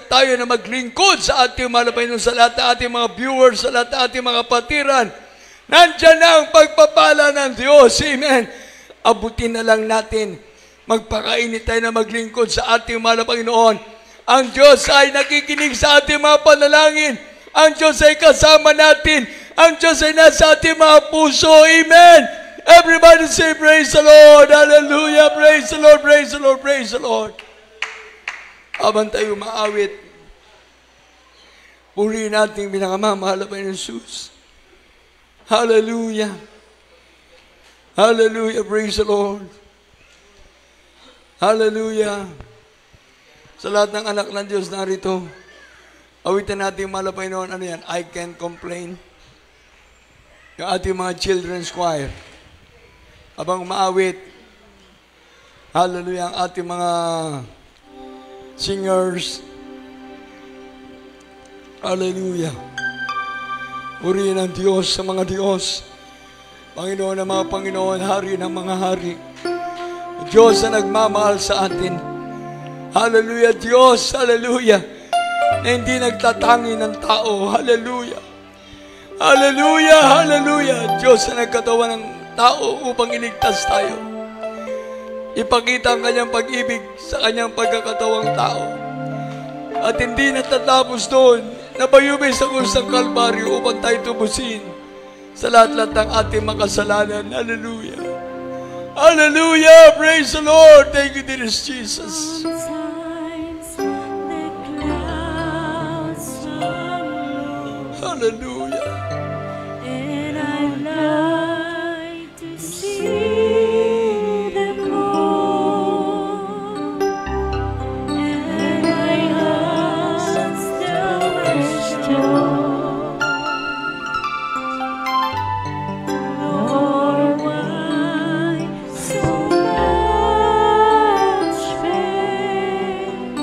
tayo na maglingkod sa ating mahal na Panginoon, sa lahat ng ating mga viewers, sa lahat ng ating mga patiran. Nandyan na ang pagpapala ng Diyos. Amen. Abutin na lang natin. Magpakainit tayo na maglingkod sa ating mahal na Panginoon. Ang Diyos ay nakikinig sa ating mga panalangin. Ang Diyos ay kasama natin. Ang Diyos ay nasa ating mga puso. Amen. Everybody say, praise the Lord. Hallelujah. Praise the Lord. Praise the Lord. Praise the Lord. Habang tayo maawit, purihin natin pinakamamahal na Panginoon Jesus. Hallelujah. Hallelujah. Praise the Lord. Hallelujah. Sa lahat ng anak ng Diyos narito, awitan natin mahal na Panginoon. Ano yan? I Can't Complain. Yung ating mga children's choir. Habang umaawit, hallelujah, ang ating mga singers. Hallelujah. Purihin ang Diyos sa mga Diyos. Panginoon ng mga Panginoon, Hari ng mga Hari. Diyos na nagmamahal sa atin. Hallelujah, Diyos, hallelujah, na hindi nagtatangi ng tao. Hallelujah. Hallelujah, hallelujah. Diyos na nagkatawan ng tao upang iligtas tayo. Ipakita ang kanyang pag-ibig sa kanyang pagkakatawang tao. At hindi natatapos doon, nabayubay sa krus ng Kalbaryo upang tayo tubusin sa lahat-lahat ng ating makasalanan. Hallelujah. Hallelujah. Praise the Lord. Thank you, dear Jesus. Hallelujah. And I'd like to see them all, and I ask the question, Lord, why so much pain?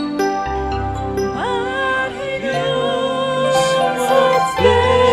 But He knows what's best.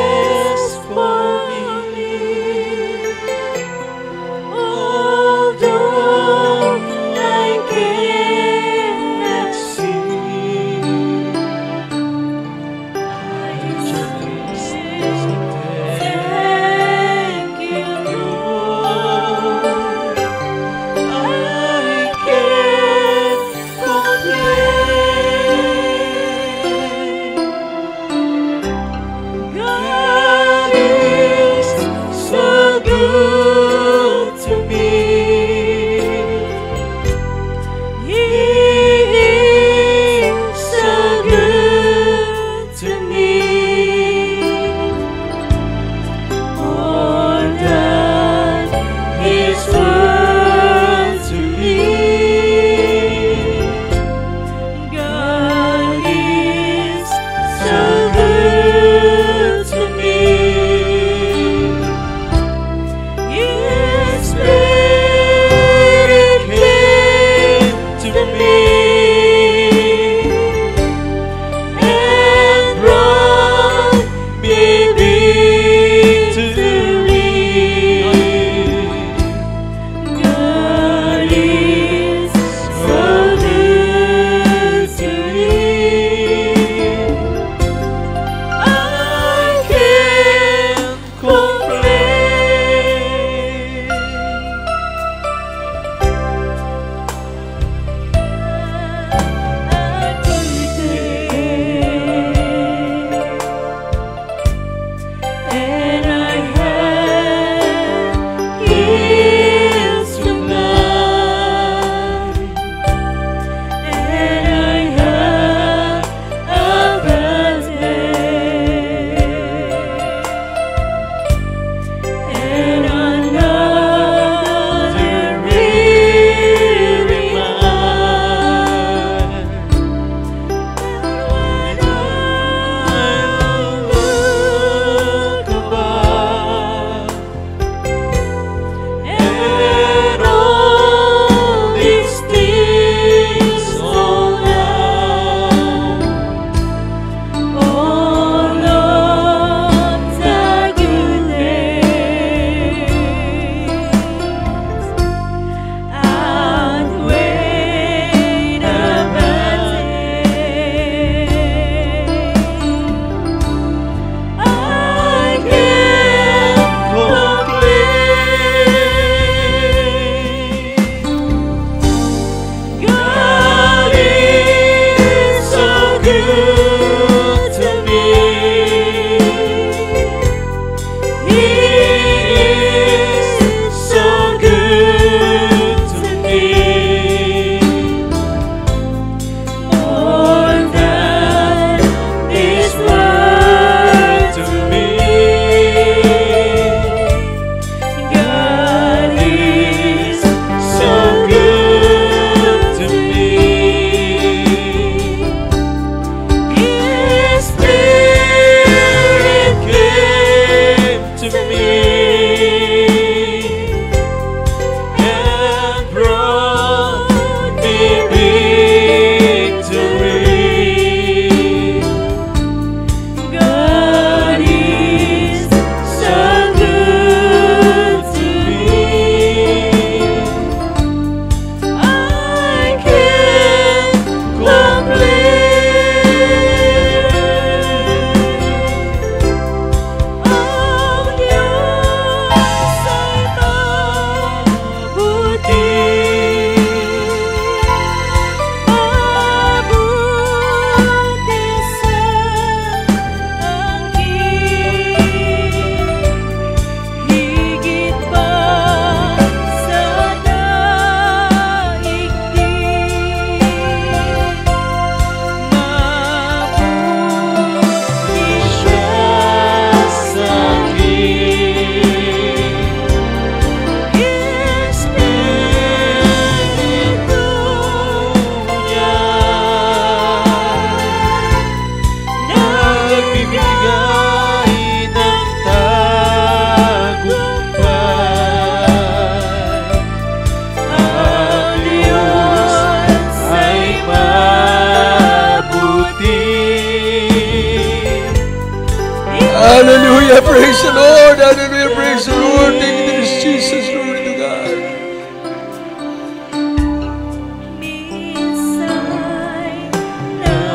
Hallelujah. Praise the Lord. Hallelujah. Praise the Lord. Thank you, Jesus. Glory to God.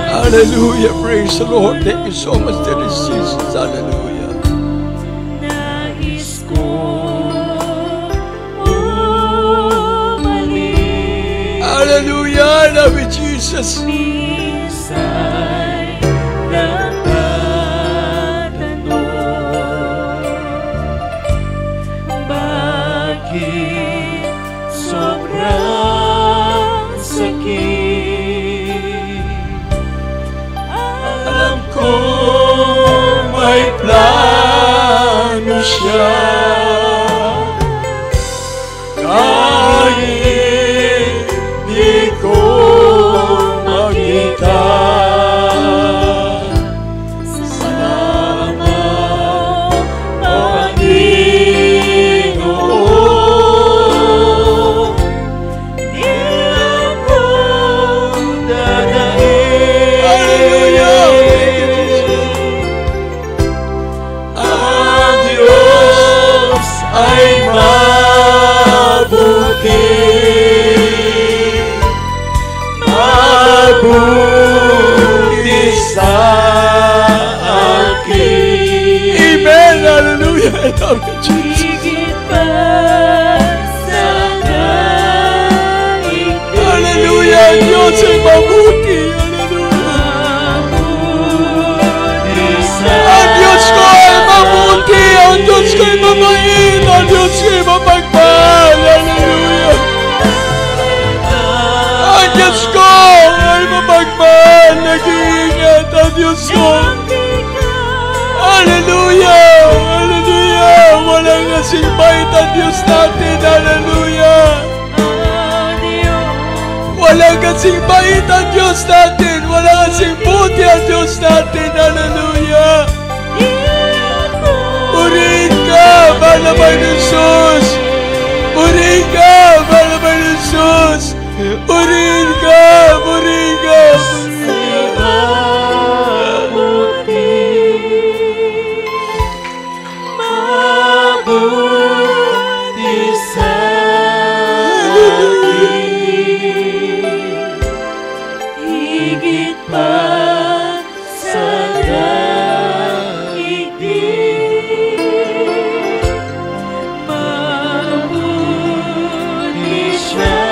Hallelujah. Praise the Lord. Thank you so much, dear Jesus. Hallelujah. Nais kong bumalik. Hallelujah. I love you, Jesus. Minsan nagtatanong, bakit sobrang sakit? Alam ko may plano siya, kahit di ko makita. Salamat, Panginoon, di ako dadaig. Ang Diyos ay mabuti, mabuti sa akin. Amen. Hallelujah. I love you, Jesus. Higit pa sa daigdig. Hallelujah. Ang Diyos ay mabuti. Hallelujah. Mabuti sa Ang Diyos ko ay mabuti. Ang Diyos ko ay mabait. Ang Diyos ko ay mapagmahal. Hallelujah. Ang Diyos ko ay mapagmahal. Nag-iingat ang Diyos ko. Hallelujah. Hallelujah. Walang kasing bait ang Diyos natin. Hallelujah. Walang kasing bait ang Diyos natin. Walang kasing buti ang Diyos natin. Hallelujah. Purihin ka, mahal na Panginoon Jesus. Purihin ka, mahal na Panginoon Jesus. Purihin ka, purihin ka, purihin ka. mabuti sa akin. Higit pa sa daigdig. Mabuti siya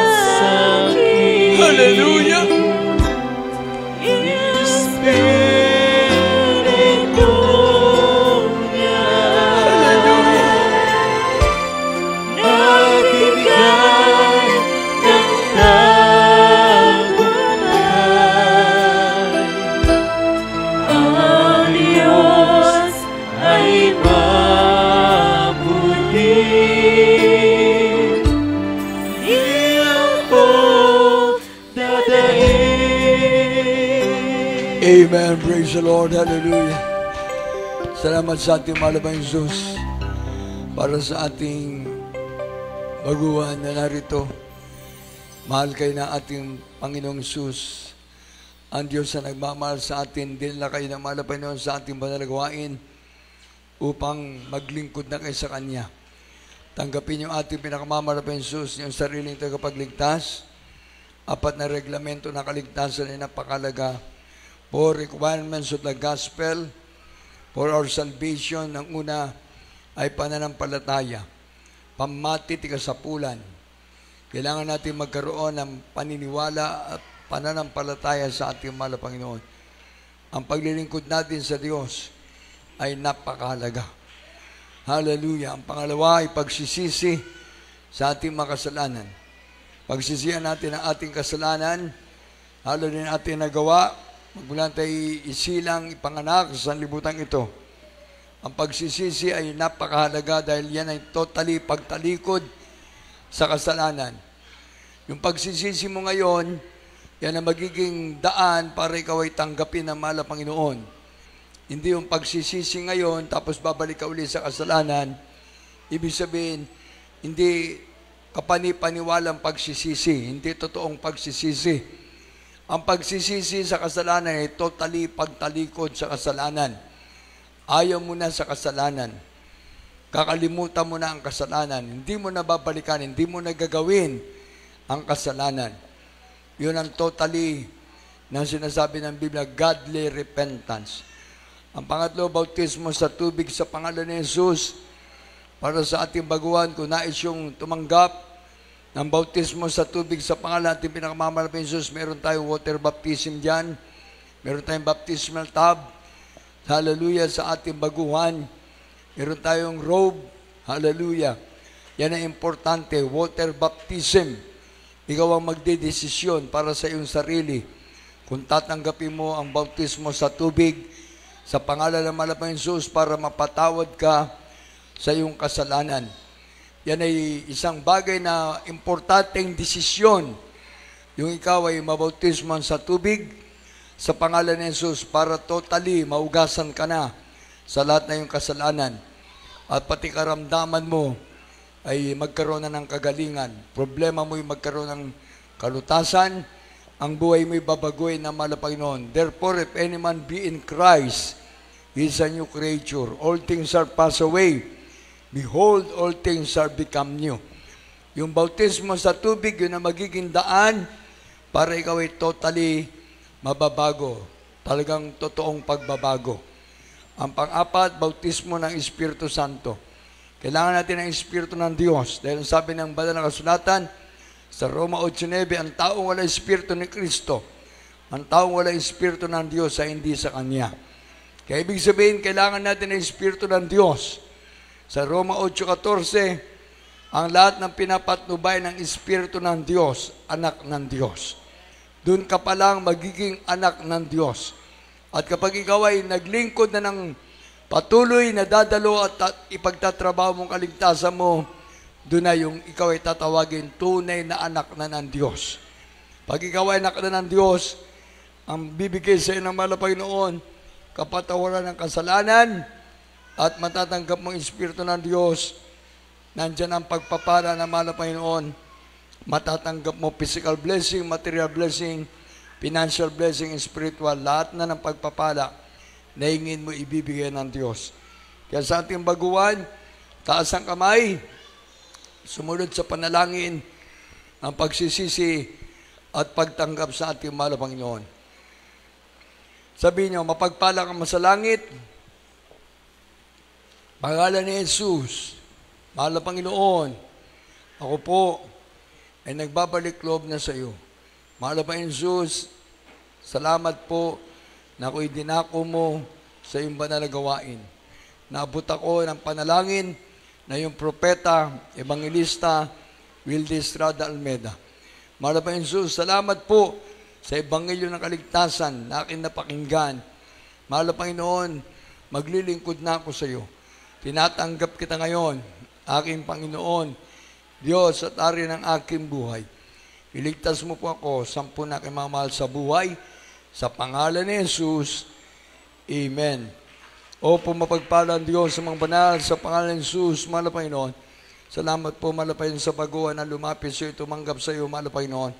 sa akin. Hallelujah. Espiritu niya nagbibigay ng tagumpay. Ang Diyos ay mabuti. Di ako dadaig. Amen. Praise the Lord. Hallelujah. Salamat sa ating mahal na Jesus para sa ating baguhan na narito. Mahal kayo na ating Panginoong Jesus. Ang Diyos na nagmamahal sa atin, dinala kayo ng mahal na Panginoon sa ating banalagawain upang maglingkod na kayo sa Kanya. Tanggapin yung ating pinakamamahal na Jesus, yung sariling tagapagligtas. 4 na reglamento na kaligtasan ay napakalaga. 4 requirements of the gospel for our salvation. Ang una ay pananampalataya. Pamati, tikasapulan. Kailangan natin magkaroon ng paniniwala at pananampalataya sa ating mahal na Panginoon. Ang paglilingkod natin sa Diyos ay napakahalaga. Hallelujah. Ang pangalawa ay pagsisisi sa ating mga kasalanan. Pagsisihan natin ang ating kasalanan, halo din ating nagawa, magmula tayo isilang ipanganak sa sanlibutan ito. Ang pagsisisi ay napakahalaga dahil yan ay totally pagtalikod sa kasalanan. Yung pagsisisi mo ngayon, yan ang magiging daan para ikaw ay tanggapin ng mahal na Panginoon. Hindi yung pagsisisi ngayon, tapos babalik ka uli sa kasalanan. Ibig sabihin, hindi kapanipaniwalang pagsisisi, hindi totoong pagsisisi. Ang pagsisisi sa kasalanan ay totally pagtalikod sa kasalanan. Ayaw mo na sa kasalanan. Kakalimutan mo na ang kasalanan. Hindi mo na babalikan, hindi mo na gagawin ang kasalanan. Yun ang totally na sinasabi ng Biblia, godly repentance. Ang pangatlo, bautismo sa tubig sa pangalan ni Jesus para sa ating baguhan. Kung nais yung tumanggap ng bautismo sa tubig sa pangalan ating pinakamamalapit ni Jesus, meron tayong water baptism dyan. Meron tayong baptismal tub. Hallelujah, sa ating baguhan. Meron tayong robe. Hallelujah. Yan ang importante, water baptism. Ikaw ang magdedesisyon para sa iyong sarili kung tatanggapin mo ang bautismo sa tubig sa pangalan ng Malapang Jesus para mapatawad ka sa iyong kasalanan. Yan ay isang bagay na importanteng desisyon. Yung ikaw ay mabautisman sa tubig sa pangalan ni Jesus para totally maugasan ka na sa lahat na iyong kasalanan. At pati karamdaman mo ay magkaroon na ng kagalingan. Problema mo ay magkaroon ng kalutasan. Ang buhay mo ay babagoy na Panginoon. Therefore, if any man be in Christ, he is a new creature. All things are passed away. Behold, all things are become new. Yung bautismo sa tubig, yun ang magiging daan para ikaw ay totally mababago. Talagang totoong pagbabago. Ang pang-apat, bautismo ng Espiritu Santo. Kailangan natin ng Espiritu ng Diyos. Dahil sabi ng banal na kasulatan, sa Roma 8:9, ang taong wala Espiritu ni Kristo, ang taong wala Espiritu ng Diyos ay hindi sa Kanya. Kaya ibig sabihin, kailangan natin ng Espiritu ng Diyos. Sa Roma 8:14, ang lahat ng pinapatnubay ng Espiritu ng Diyos, anak ng Diyos. Doon ka palang magiging anak ng Diyos. At kapag ikaw ay naglingkod na ng patuloy na dadalo at ipagtatrabaho mong kaligtasan mo, doon na yung ikaw ay tatawagin tunay na anak na ng Diyos. Pag ikaw ay anak na ng Diyos, ang bibigay sa iyo ng Panginoon, kapatawaran ng kasalanan at matatanggap mong Espiritu ng Diyos, nandyan ang pagpapala ng Panginoon. Matatanggap mo physical blessing, material blessing, financial blessing, spiritual, lahat na ng pagpapala na hingin mo ibibigay ng Diyos. Kaya sa ating baguhan, taas ang kamay, sumunod sa panalangin, ang pagsisisi at pagtanggap sa ating mahal na Panginoon. Sabihin niyo, mapagpala ka sa langit, pangalan ni Jesus, mahal na Panginoon, ako po ay nagbabalik loob na sa iyo. Mahal na Panginoon Jesus, salamat po na ako'y dinako mo sa iyong banal na gawain. Naabot ako ng panalangin na yung propeta, evangelista, Wilde Estrada Almeda. Mahal na Panginoon Jesus, salamat po sa ebanghelyo ng kaligtasan na aking napakinggan. Mahal na Panginoon, maglilingkod na ako sa iyo. Tinatanggap kita ngayon, aking Panginoon, Diyos at Ari ng aking buhay. Iligtas mo po ako, sampu na aking mga mahal sa buhay, sa pangalan ni Jesus, Amen. Opo, mapagpala ang Diyos sa mga banal, sa pangalan ni Jesus, mahal na Panginoon. Salamat po, mahal na Panginoon, sa baguhan na lumapit sa iyo, tumanggap sa iyo, mahal na Panginoon.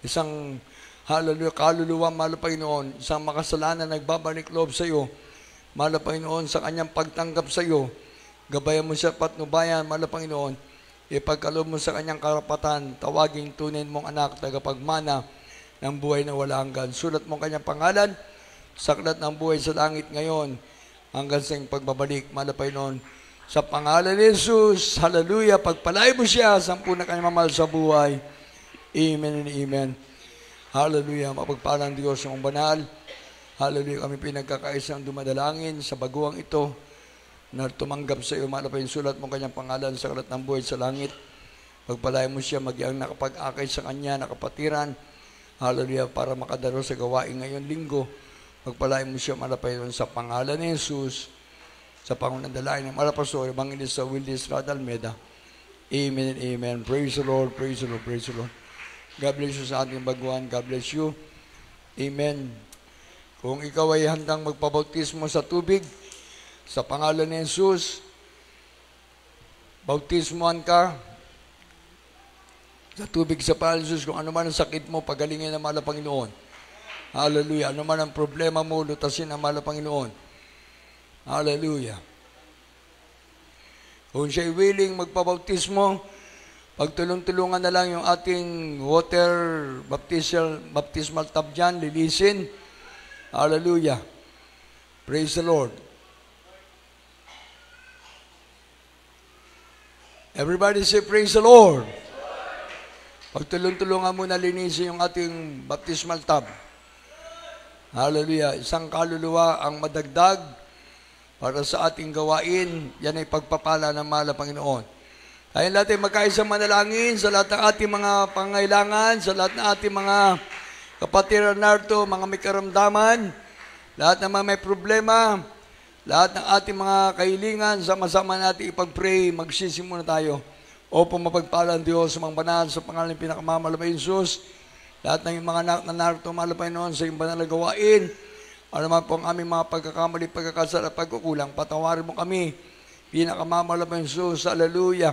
Isang hallelujah, kaluluwa, mahal na Panginoon, isang makasalanan, nagbabalik loob sa iyo, mahal na Panginoon, sa kanyang pagtanggap sa iyo, gabayan mo siya patnubayan, mahal na Panginoon, ipagkaloob mo sa kanyang karapatan, tawaging tunay mong anak, tagapagmana ng buhay na wala hanggan. Sulat mo kanyang pangalan, saklat ng buhay sa langit ngayon, hanggang sa iyong pagbabalik, mahal na Panginoon. Sa pangalan ni Jesus, hallelujah, pagpalay mo siya, sampu na kanyang mamahal sa buhay. Amen and amen. Hallelujah, mapagpalang Diyos ng banal. Hallelujah, kami pinagkakaisang dumadalangin sa baguang ito, na tumanggap sa iyo, mahal na Panginoon, sulat mo kanyang pangalan sa aklat ng buhay sa langit. Pagpalain mo siya, magyang nakapag-akay sa kanya, nakapatiran. Hallelujah, para makadaro sa gawain ngayon linggo. Pagpalain mo siya, mahal na Panginoon, sa pangalan ni Jesus, sa pangunang dalain ng Pastor, Evangelista Wilde Estrada Almeda. Amen and amen. Praise the Lord, praise the Lord, praise the Lord. God bless you sa ating baguhan. God bless you. Amen. Kung ikaw ay handang magpabautismo sa tubig, sa pangalan ni Jesus, bautismohan ka sa tubig sa pangalan ni Jesus. Kung ano man ang sakit mo, pagalingin ng mahal na Panginoon. Hallelujah. Ano man ang problema mo, lutasin ng mahal na Panginoon. Hallelujah. Kung siya'y willing magpabautismo, pagtulong-tulungan na lang yung ating water baptismal tub dyan, lilisin. Hallelujah. Praise the Lord. Everybody say, praise the Lord. Pagtulong-tulungan muna linisin yung ating baptismal tub. Hallelujah. Isang kaluluwa ang madagdag para sa ating gawain. Yan ay pagpapala ng mahal na Panginoon. Tayo natin magkaisang manalangin sa lahat ng ating mga pangailangan, sa lahat ng ating mga kapatiran narito, mga may karamdaman, lahat ng mga may problema, lahat ng ating mga kahilingan, sama-sama natin ipag-pray, magsisimula tayo. Opo, mapagpalang Diyos, mga banal, sa pangalan ng pinakamamahal na Jesus, lahat ng mga anak na narito, mahal na Panginoon, sa iyong banal na gawain, ano man po ang aming mga pagkakamali, pagkakasala, pagkukulang, patawarin mo kami, pinakamamahal na Jesus, hallelujah.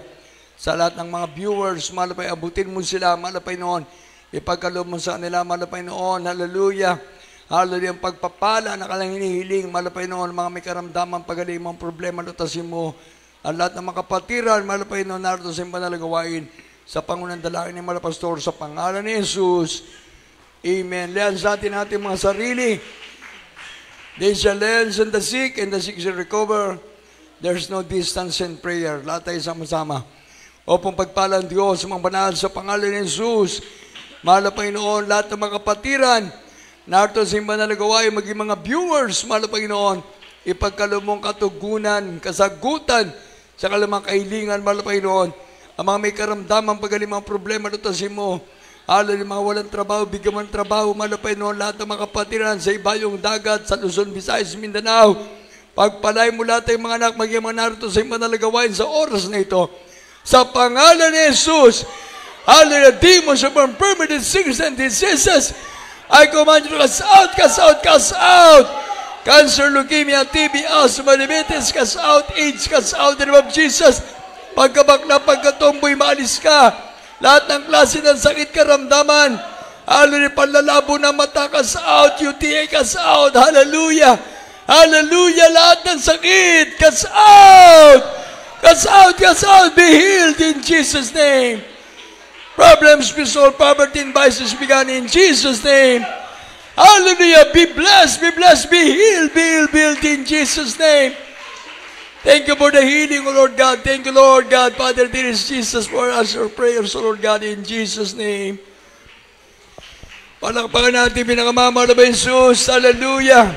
Sa lahat ng mga viewers, mahal na Panginoon, abutin mo sila, mahal na Panginoon, ipagkaloob mo sa kanila, mahal na Panginoon, hallelujah. Hallelujah, ang pagpapala na kalang hinihiling, mahal na Panginoon, mga may karamdaman, pagaling mong problema, lutasin mo. Ang lahat ng mga kapatiran, mahal na Panginoon, narito sa iyong banal na gawain, sa pangunang dalangin ni Mahal na Pastor, sa pangalan ni Jesus. Amen. Lihan sa atin mga sarili. They shall lend and the sick shall recover. There's no distance in prayer. Lahat tayo sama-sama. Opong pagpalang Diyos, mga banal, sa pangalan ni Jesus. Mahal na Panginoon, lahat ng mga kapatiran, narito sa iyong banal na gawain, maging mga viewers, mahal na Panginoon, ipagkaloob mong katugunan, kasagutan, sa kalamang kailingan, mahal na Panginoon, ang mga may karamdaman, pagaling mga problema, lutasin mo, hallelujah, mga walang trabaho, bigyan mo ng trabaho, mahal na Panginoon, lahat ng mga kapatiran, sa ibayong dagat, sa Luzon, Visayas, Mindanao, pagpalay mo lahat ng mga anak, maging mga narito sa iyong banal na gawain sa oras na ito, sa pangalan ni Jesus, hallelujah, demons of permanent sickness and diseases, I command you to cast out, cast out, cast out. Cancer, leukemia, TB, asthma, diabetes, cast out. AIDS, cast out in the name of Jesus. Pagkabakla, pagkatomboy, maalis ka. Lahat ng klase ng sakit karamdaman. Hallelujah, panlalabo ng mata, cast out. UTI, cast out. Hallelujah. Hallelujah, lahat ng sakit, cast out. Cast out, cast out. Be healed in Jesus' name. Problems be solved, poverty and vices began in Jesus' name. Hallelujah. Be blessed, be healed, be healed in Jesus' name. Thank you for the healing, O Lord God. Thank you, Lord God. Father, there is Jesus for us, our prayers, O Lord God, in Jesus' name. Palakpakan natin pinakamamahal na Jesus. Hallelujah.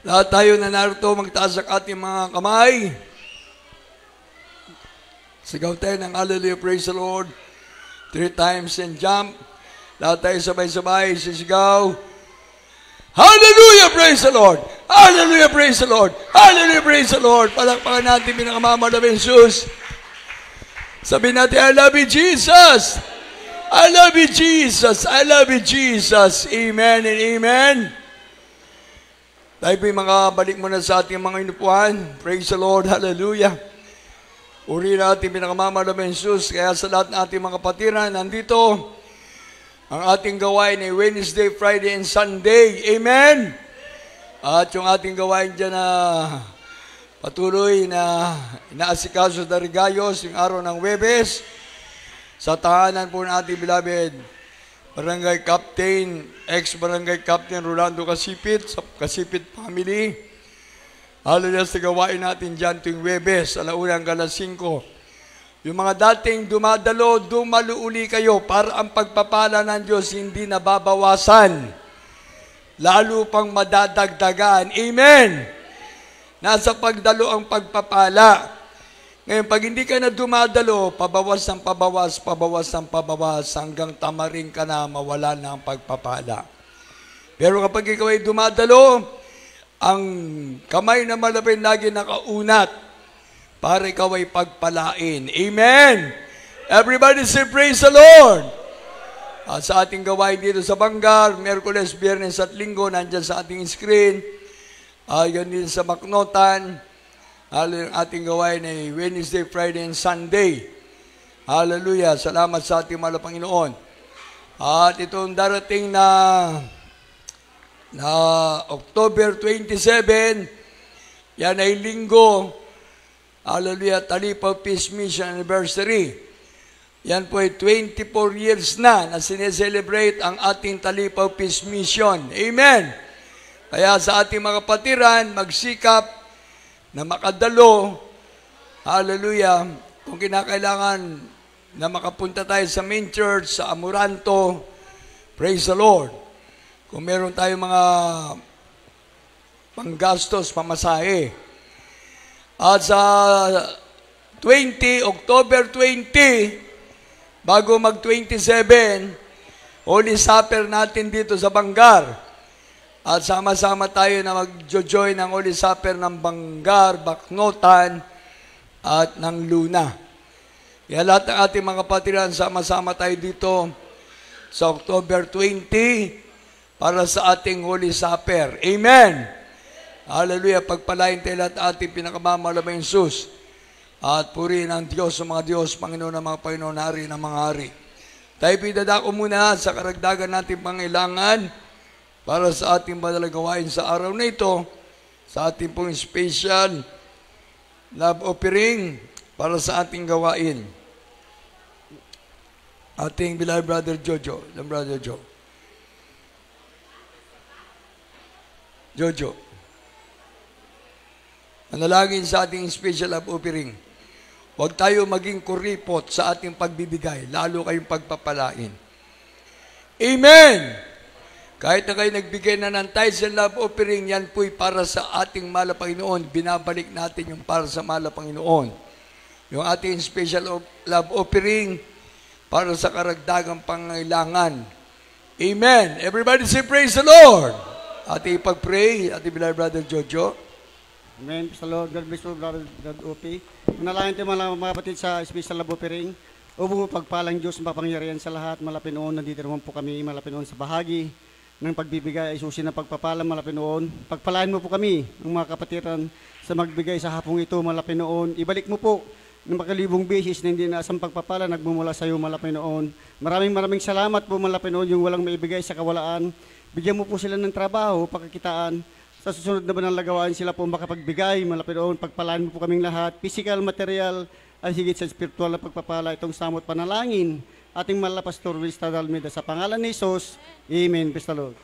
Lahat tayo na narito, magtaas ang ating mga kamay. Sigaw tayo ng hallelujah, praise the Lord. 3 times and jump. Lahat tayo sabay-sabay, sisigaw. Hallelujah, praise the Lord. Hallelujah, praise the Lord. Hallelujah, praise the Lord. Palakpakan natin pinakamamahal na Jesus. Sabihin natin, I love you, Jesus. I love you, Jesus. I love you, Jesus. Amen and amen. Tayo po yung mga balik muna sa ating mga inupuan. Praise the Lord. Hallelujah. Uri natin pinakamamahal na Jesus. Kaya sa lahat ng ating mga kapatiran, nandito ang ating gawain ay Wednesday, Friday, and Sunday. Amen? At yung ating gawain dyan na patuloy na inaasikaso sa Darigayos, yung araw ng Webes, sa tahanan po ng ating beloved Barangay Captain, ex-Barangay Captain Rolando Kasipit, sa Kasipit family. Hallelujah, sa gawain natin dyan tuwing Webes, alauna hanggang alas 5. Yung mga dating dumadalo, dumaluuli kayo para ang pagpapala ng Diyos hindi nababawasan. Lalo pang madadagdagan. Amen! Nasa pagdalo ang pagpapala. Ngayon, pag hindi ka na dumadalo, pabawas ng pabawas, pabawas ng pabawas, hanggang tamarin ka na, mawala na ang pagpapala. Pero kapag ikaw ay dumadalo, ang kamay na malapit lagi nakaunat para ikaw ay pagpalain. Amen! Everybody say, praise the Lord! At sa ating gawain dito sa Bangar, Miyerkules, Biyernes at Linggo, nandyan sa ating screen. Yan din sa Macnotan. Hallelujah, ang ating gawain ay Wednesday, Friday, and Sunday. Hallelujah! Salamat sa ating mahal na Panginoon. At itong darating na na October 27, yan ay linggo, hallelujah, Talipaw Peace Mission Anniversary. Yan po ay 24 years na sineselebrate ang ating Talipaw Peace Mission. Amen! Kaya sa ating mga kapatiran, magsikap na makadalo, hallelujah, kung kinakailangan na makapunta tayo sa main church, sa Amoranto, praise the Lord. Kung meron tayong mga panggastos, pamasahe. At sa October 20, bago mag-27, Holy Supper natin dito sa Bangar. At sama-sama tayo na mag-join ng Holy Supper ng Bangar, Baknotan, at ng Luna. Kaya lahat ng ating mga kapatiran, sama-sama tayo dito sa October 20 para sa ating Holy Supper. Amen! Hallelujah! Pagpalain tayo lahat ating pinakamamalamayang Sus. At purihin ang Diyos sa mga Diyos, Panginoon ng mga Panginoon, Hari ng mga Hari. Tayo pinadako muna sa karagdagan nating pangailangan para sa ating banal na gawain sa araw na ito, sa ating pong special love offering para sa ating gawain. Ating beloved brother Jojo, brother Jojo. Manalangin sa ating special love offering. Huwag tayo maging kuripot sa ating pagbibigay, lalo kayong pagpapalain. Amen! Kahit na kayo nagbigay na ng tithes and love offering, yan po'y para sa ating mahal na Panginoon. Binabalik natin yung para sa mahal na Panginoon. Yung ating special love offering para sa karagdagang pangailangan. Amen. Everybody say praise the Lord. Ating ipag-pray, ating beloved brother Jojo. Amen. Praise the Lord. God bless you, brother Opi. Manalangin tayo mga kapatid sa special love offering. Upang pagpalang Diyos mapangyarihan sa lahat. Malapit noon, nandito naman po kami, malapit noon sa bahagi ng pagbibigay ay susi ng pagpapala, malapit noon. Pagpalain mo po kami, ang mga kapatiran, sa magbigay sa hapong ito, malapit noon. Ibalik mo po ng makalibong beses na hindi naasang pagpapala, nagmumula sa iyo, malapit noon. Maraming salamat po, malapit noon, yung walang maibigay sa kawalaan. Bigyan mo po sila ng trabaho, pagkakitaan. Sa susunod na banal na gawain sila po makapagbigay, malapit noon. Pagpalain mo po kaming lahat, physical, material, at higit sa spiritual na pagpapala, itong samot panalangin. Ating mahal na Pastor Luis Tadalmeda, sa pangalan ni Jesus, Amen. Praise the Lord.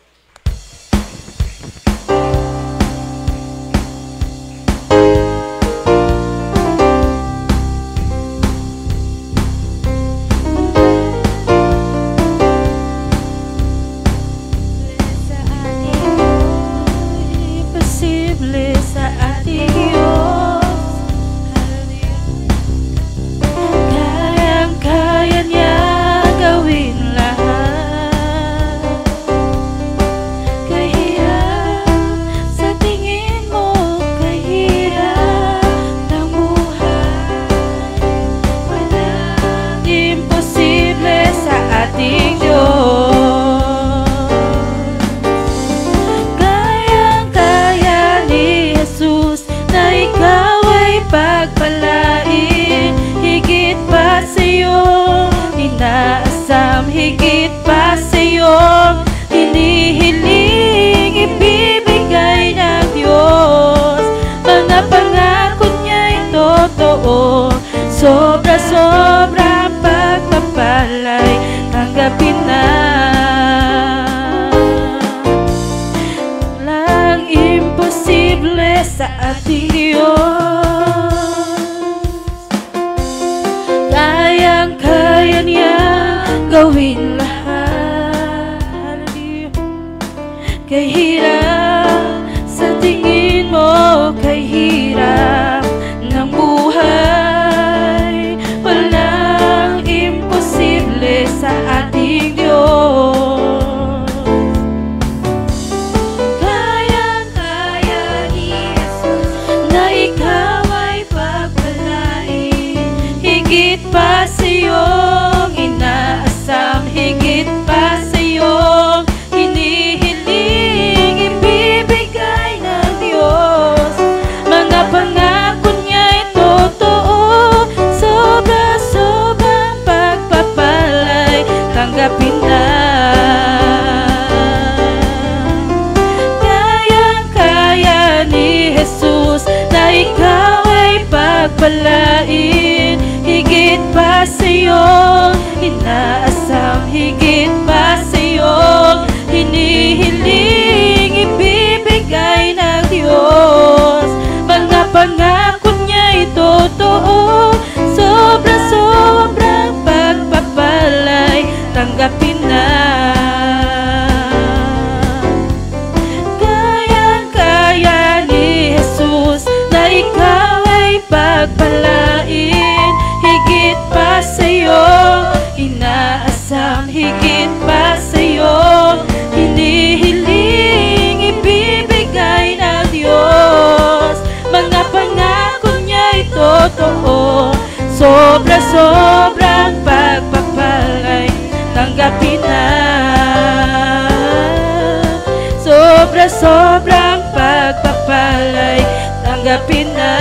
Kayang-kaya niya gawin lahat. pagpapalain, higit pa sa'yo inaasam, higit pa sa'yo hinihiling, ibibigay ng Diyos. Mga pangako niya'y totoo, sobra-sobrang pagpapalay, tanggapin na. Kayang-kaya ni Jesus na ikaw ay pagpalain, higit pa sa'yo inaasam, higit pa sa'yo hinihiling, ibibigay ng Diyos. Mga pangako niya'y totoo, sobra-sobrang pagpapalay, tanggapin na. Sobra-sobrang pagpapalay, tanggapin na.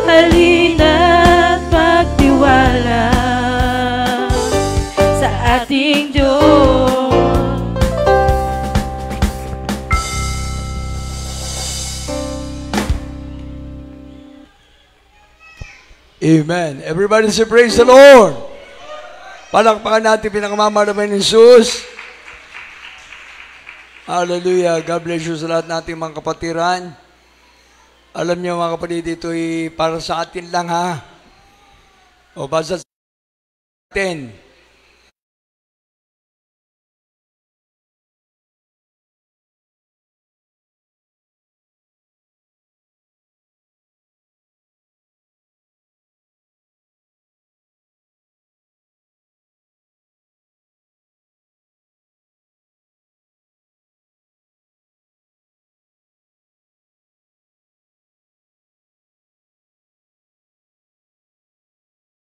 Halina't magtiwala sa ating Diyos. Amen. Everybody say praise the Lord. Palakpakan natin pinakamamaramay ng Jesus. Hallelujah. God bless you sa lahat nating mga kapatiran. Alam niyo mga kapatid, ito'y para sa atin lang ha. O basta sa atin.